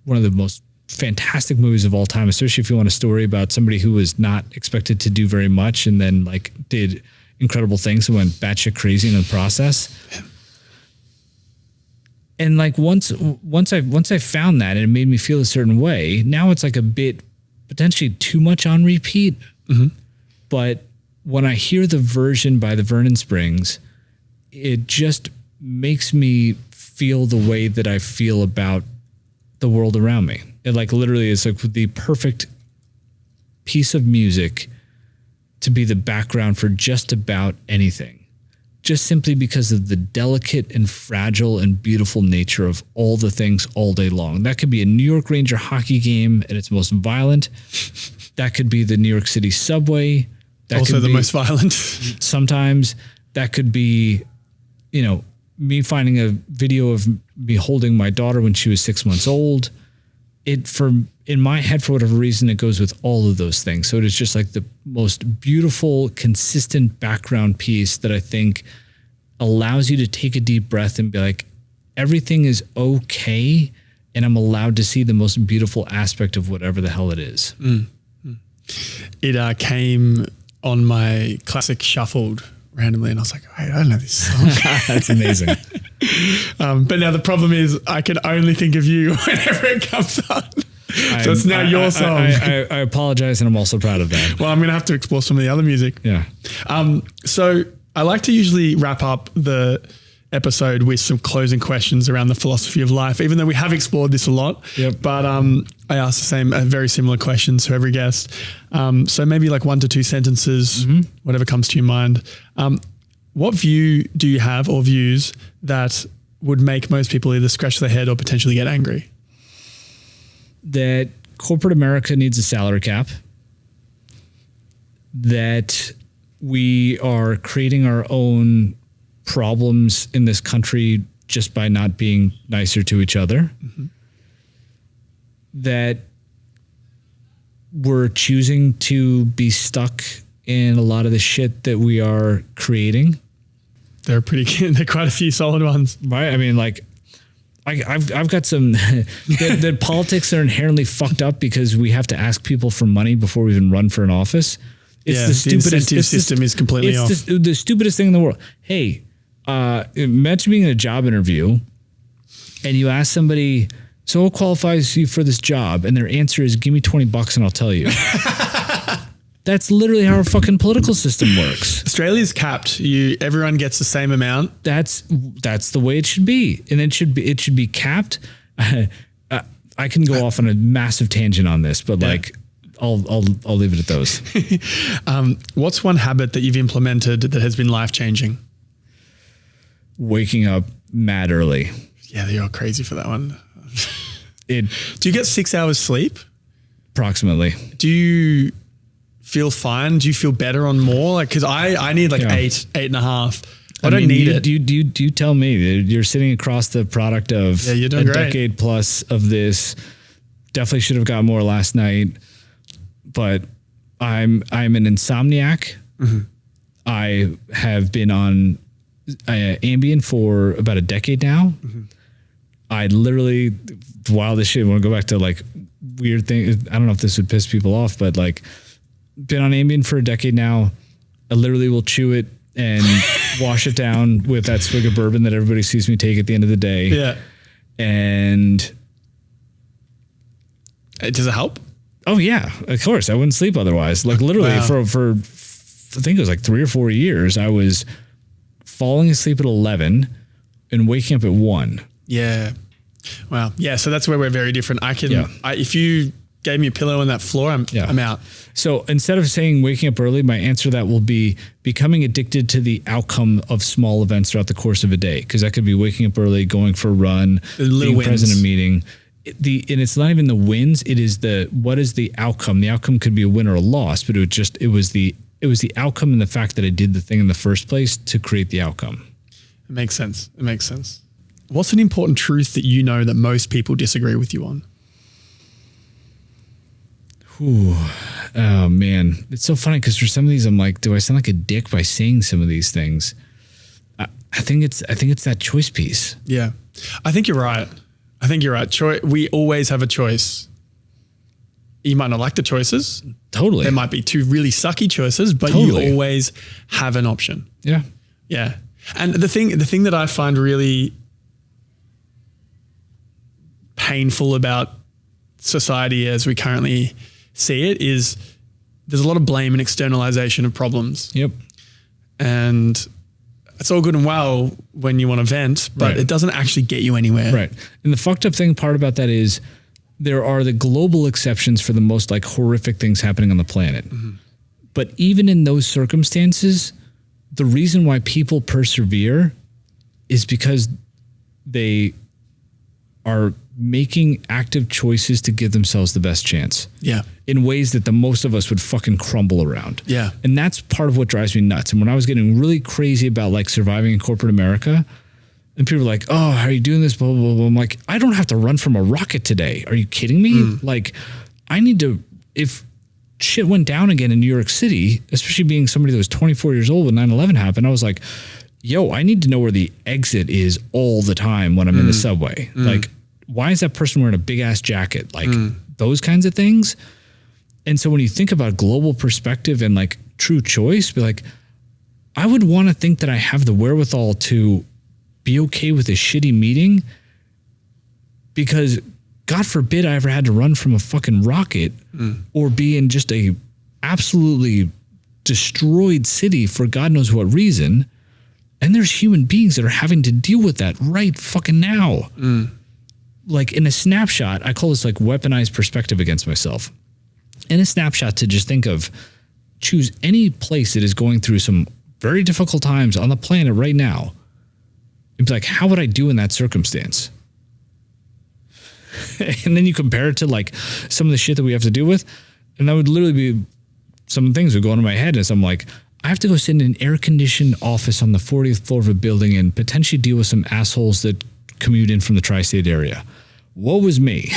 one of the most fantastic movies of all time, especially if you want a story about somebody who was not expected to do very much and then, like, did incredible things and went batshit crazy in the process. And, like, once I found that and it made me feel a certain way, now it's like a bit potentially too much on repeat. But when I hear the version by the Vernon Springs, it just makes me feel the way that I feel about the world around me. It like literally is like the perfect piece of music to be the background for just about anything. Just simply because of the delicate and fragile and beautiful nature of all the things all day long. That could be a New York Ranger hockey game at its most violent. That could be the New York City subway. That also the most violent. Sometimes that could be, you know, me finding a video of me holding my daughter when she was 6 months old. In my head, for whatever reason, it goes with all of those things. So it is just like the most beautiful, consistent background piece that I think allows you to take a deep breath and be like, everything is okay. And I'm allowed to see the most beautiful aspect of whatever the hell it is. It came on my classic shuffled randomly. And I was like, wait, I don't know this song. That's amazing. But now the problem is I can only think of you whenever it comes on. So it's now your song. I apologize, and I'm also proud of that. Well, I'm going to have to explore some of the other music. Yeah. So I like to usually wrap up the episode with some closing questions around the philosophy of life, even though we have explored this a lot. Yep. But I ask very similar questions to every guest. So maybe like 1 to 2 sentences, whatever comes to your mind. What view do you have, or views, that would make most people either scratch their head or potentially get angry? That corporate America needs a salary cap, that we are creating our own problems in this country just by not being nicer to each other, that we're choosing to be stuck in a lot of the shit that we are creating. They're quite a few solid ones. Right? I mean, like, I've got some that politics are inherently fucked up because we have to ask people for money before we even run for an office. It's the stupidest system is completely off. It's the stupidest thing in the world. Hey, imagine being in a job interview and you ask somebody, so what qualifies you for this job? And their answer is, give me $20 and I'll tell you. That's literally how our fucking political system works. Australia's capped. Everyone gets the same amount. That's the way it should be. And it should be capped. I can go off on a massive tangent on this, but like I'll leave it at those. What's one habit that you've implemented that has been life-changing? Waking up mad early. Yeah, you're crazy for that one. Do you get 6 hours sleep? Approximately. Do you feel fine? Do you feel better on more? Like, cause I need like 8.5. I don't need it. You tell me. You're sitting across the product of you're doing a great. Decade plus of this. Definitely should have got more last night, but I'm an insomniac. I have been on Ambien for about a decade now. I literally, wildest shit. I want to go back to like weird things. I don't know if this would piss people off, but like, been on Ambien for a decade now. I literally will chew it and wash it down with that swig of bourbon that everybody sees me take at the end of the day. Yeah. And does it help? Oh yeah, of course. I wouldn't sleep otherwise. Like literally for I think it was like 3 or 4 years, I was falling asleep at 11 and waking up at 1. Yeah. Wow. Yeah. So that's where we're very different. If you gave me a pillow on that floor, I'm out. So instead of saying waking up early, my answer to that will be becoming addicted to the outcome of small events throughout the course of a day. Because that could be waking up early, going for a run, being present in a meeting. And it's not even the wins. It is what is the outcome? The outcome could be a win or a loss, but it was the outcome and the fact that I did the thing in the first place to create the outcome. It makes sense. What's an important truth that you know that most people disagree with you on? Ooh, oh man. It's so funny because for some of these, I'm like, do I sound like a dick by saying some of these things? I think it's that choice piece. Yeah. I think you're right. We always have a choice. You might not like the choices. Totally. There might be 2 really sucky choices, but you always have an option. Yeah. Yeah. And the thing that I find really painful about society as we currently see it is there's a lot of blame and externalization of problems. Yep. And it's all good and well when you want to vent, but it doesn't actually get you anywhere. Right. And the fucked up thing part about that is there are the global exceptions for the most like horrific things happening on the planet. But even in those circumstances, the reason why people persevere is because they are making active choices to give themselves the best chance. Yeah. In ways that the most of us would fucking crumble around. Yeah. And that's part of what drives me nuts. And when I was getting really crazy about like surviving in corporate America, and people are like, oh, how are you doing this? Blah, blah, blah. I'm like, I don't have to run from a rocket today. Are you kidding me? Like, I need to, if shit went down again in New York City, especially being somebody that was 24 years old when 9/11 happened, I was like, yo, I need to know where the exit is all the time when I'm in the subway. Like, why is that person wearing a big ass jacket? Like those kinds of things. And so when you think about global perspective and like true choice, be like, I would want to think that I have the wherewithal to be okay with a shitty meeting, because God forbid I ever had to run from a fucking rocket or be in just a absolutely destroyed city for God knows what reason. And there's human beings that are having to deal with that right fucking now. Like in a snapshot, I call this like weaponized perspective against myself. In a snapshot, to just think of, choose any place that is going through some very difficult times on the planet right now. And be like, how would I do in that circumstance? And then you compare it to like some of the shit that we have to deal with. And that would literally be some things would go into my head as I'm like, I have to go sit in an air-conditioned office on the 40th floor of a building and potentially deal with some assholes that commute in from the tri-state area. Woe was me,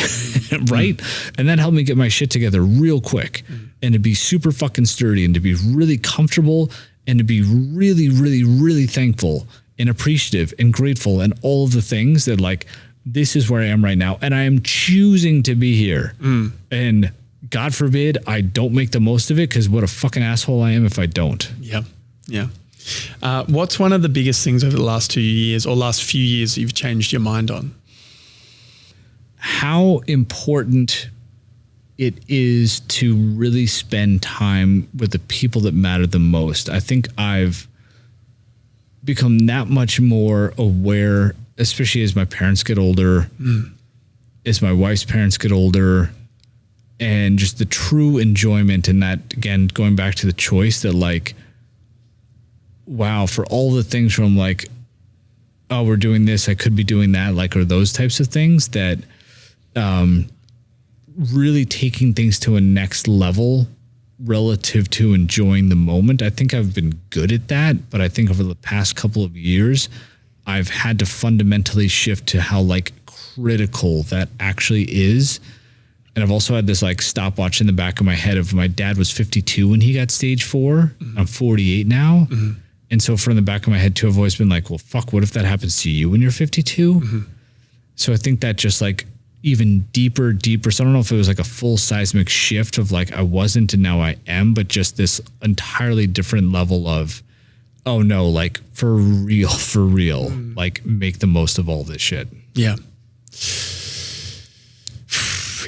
right? And that helped me get my shit together real quick and to be super fucking sturdy and to be really comfortable and to be really, really, really thankful and appreciative and grateful and all of the things that like, this is where I am right now. And I am choosing to be here. And God forbid I don't make the most of it, because what a fucking asshole I am if I don't. Yeah. Yeah. What's one of the biggest things over the last 2 years or last few years that you've changed your mind on? How important it is to really spend time with the people that matter the most. I think I've become that much more aware, especially as my parents get older, as my wife's parents get older, and just the true enjoyment in that, again, going back to the choice that like, wow, for all the things from like, oh, we're doing this, I could be doing that, like, or those types of things that really taking things to a next level relative to enjoying the moment. I think I've been good at that, but I think over the past couple of years, I've had to fundamentally shift to how like critical that actually is. And I've also had this like stopwatch in the back of my head of my dad was 52 when he got stage 4. I'm 48 now. And so from the back of my head too, I've always been like, well, fuck, what if that happens to you when you're 52? So I think that just like even deeper. So I don't know if it was like a full seismic shift of like, I wasn't and now I am, but just this entirely different level of, oh no, like for real, like make the most of all this shit. Yeah.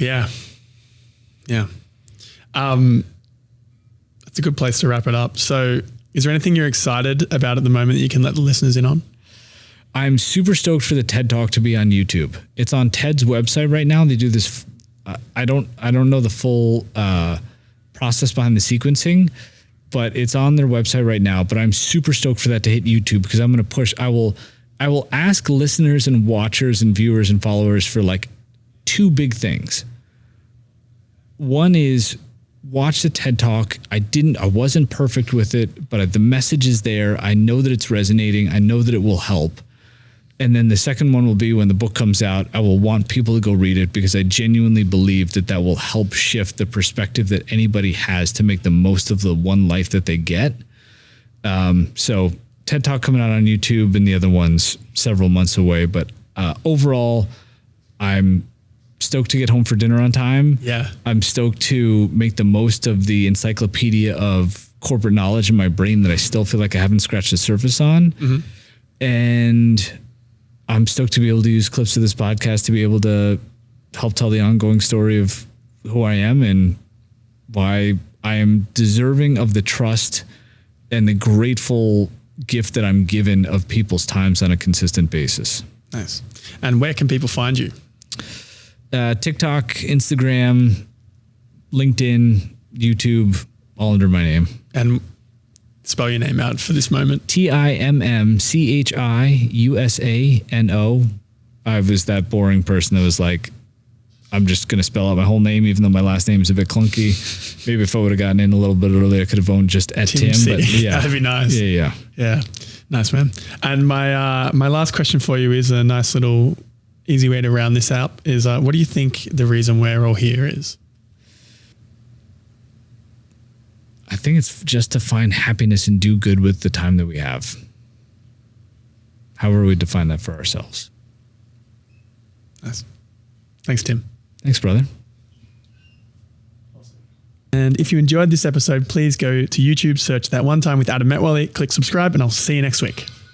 Yeah. Yeah. That's a good place to wrap it up. So is there anything you're excited about at the moment that you can let the listeners in on? I'm super stoked for the TED Talk to be on YouTube. It's on TED's website right now. They do this. I don't know the full process behind the sequencing, but it's on their website right now. But I'm super stoked for that to hit YouTube, because I'm going to push. I will ask listeners and watchers and viewers and followers for like 2 big things. One is watch the TED Talk. I wasn't perfect with it, but the message is there. I know that it's resonating. I know that it will help. And then the second one will be when the book comes out, I will want people to go read it, because I genuinely believe that will help shift the perspective that anybody has to make the most of the one life that they get. So TED Talk coming out on YouTube, and the other one's several months away. But overall, I'm stoked to get home for dinner on time. Yeah. I'm stoked to make the most of the encyclopedia of corporate knowledge in my brain that I still feel like I haven't scratched the surface on. And I'm stoked to be able to use clips of this podcast to be able to help tell the ongoing story of who I am and why I am deserving of the trust and the grateful gift that I'm given of people's times on a consistent basis. Nice. And where can people find you? TikTok, Instagram, LinkedIn, YouTube, all under my name. And spell your name out for this moment. TimmChiusano. I was that boring person that was like, I'm just going to spell out my whole name, even though my last name is a bit clunky. Maybe if I would have gotten in a little bit earlier, I could have owned just at Tim. But yeah, that'd be nice. Yeah. Nice, man. And my last question for you is a nice little easy way to round this out is, what do you think the reason we're all here is? I think it's just to find happiness and do good with the time that we have. However we define that for ourselves. Nice. Thanks, Tim. Thanks, brother. And if you enjoyed this episode, please go to YouTube, search That One Time with Adam Metwally, click subscribe, and I'll see you next week.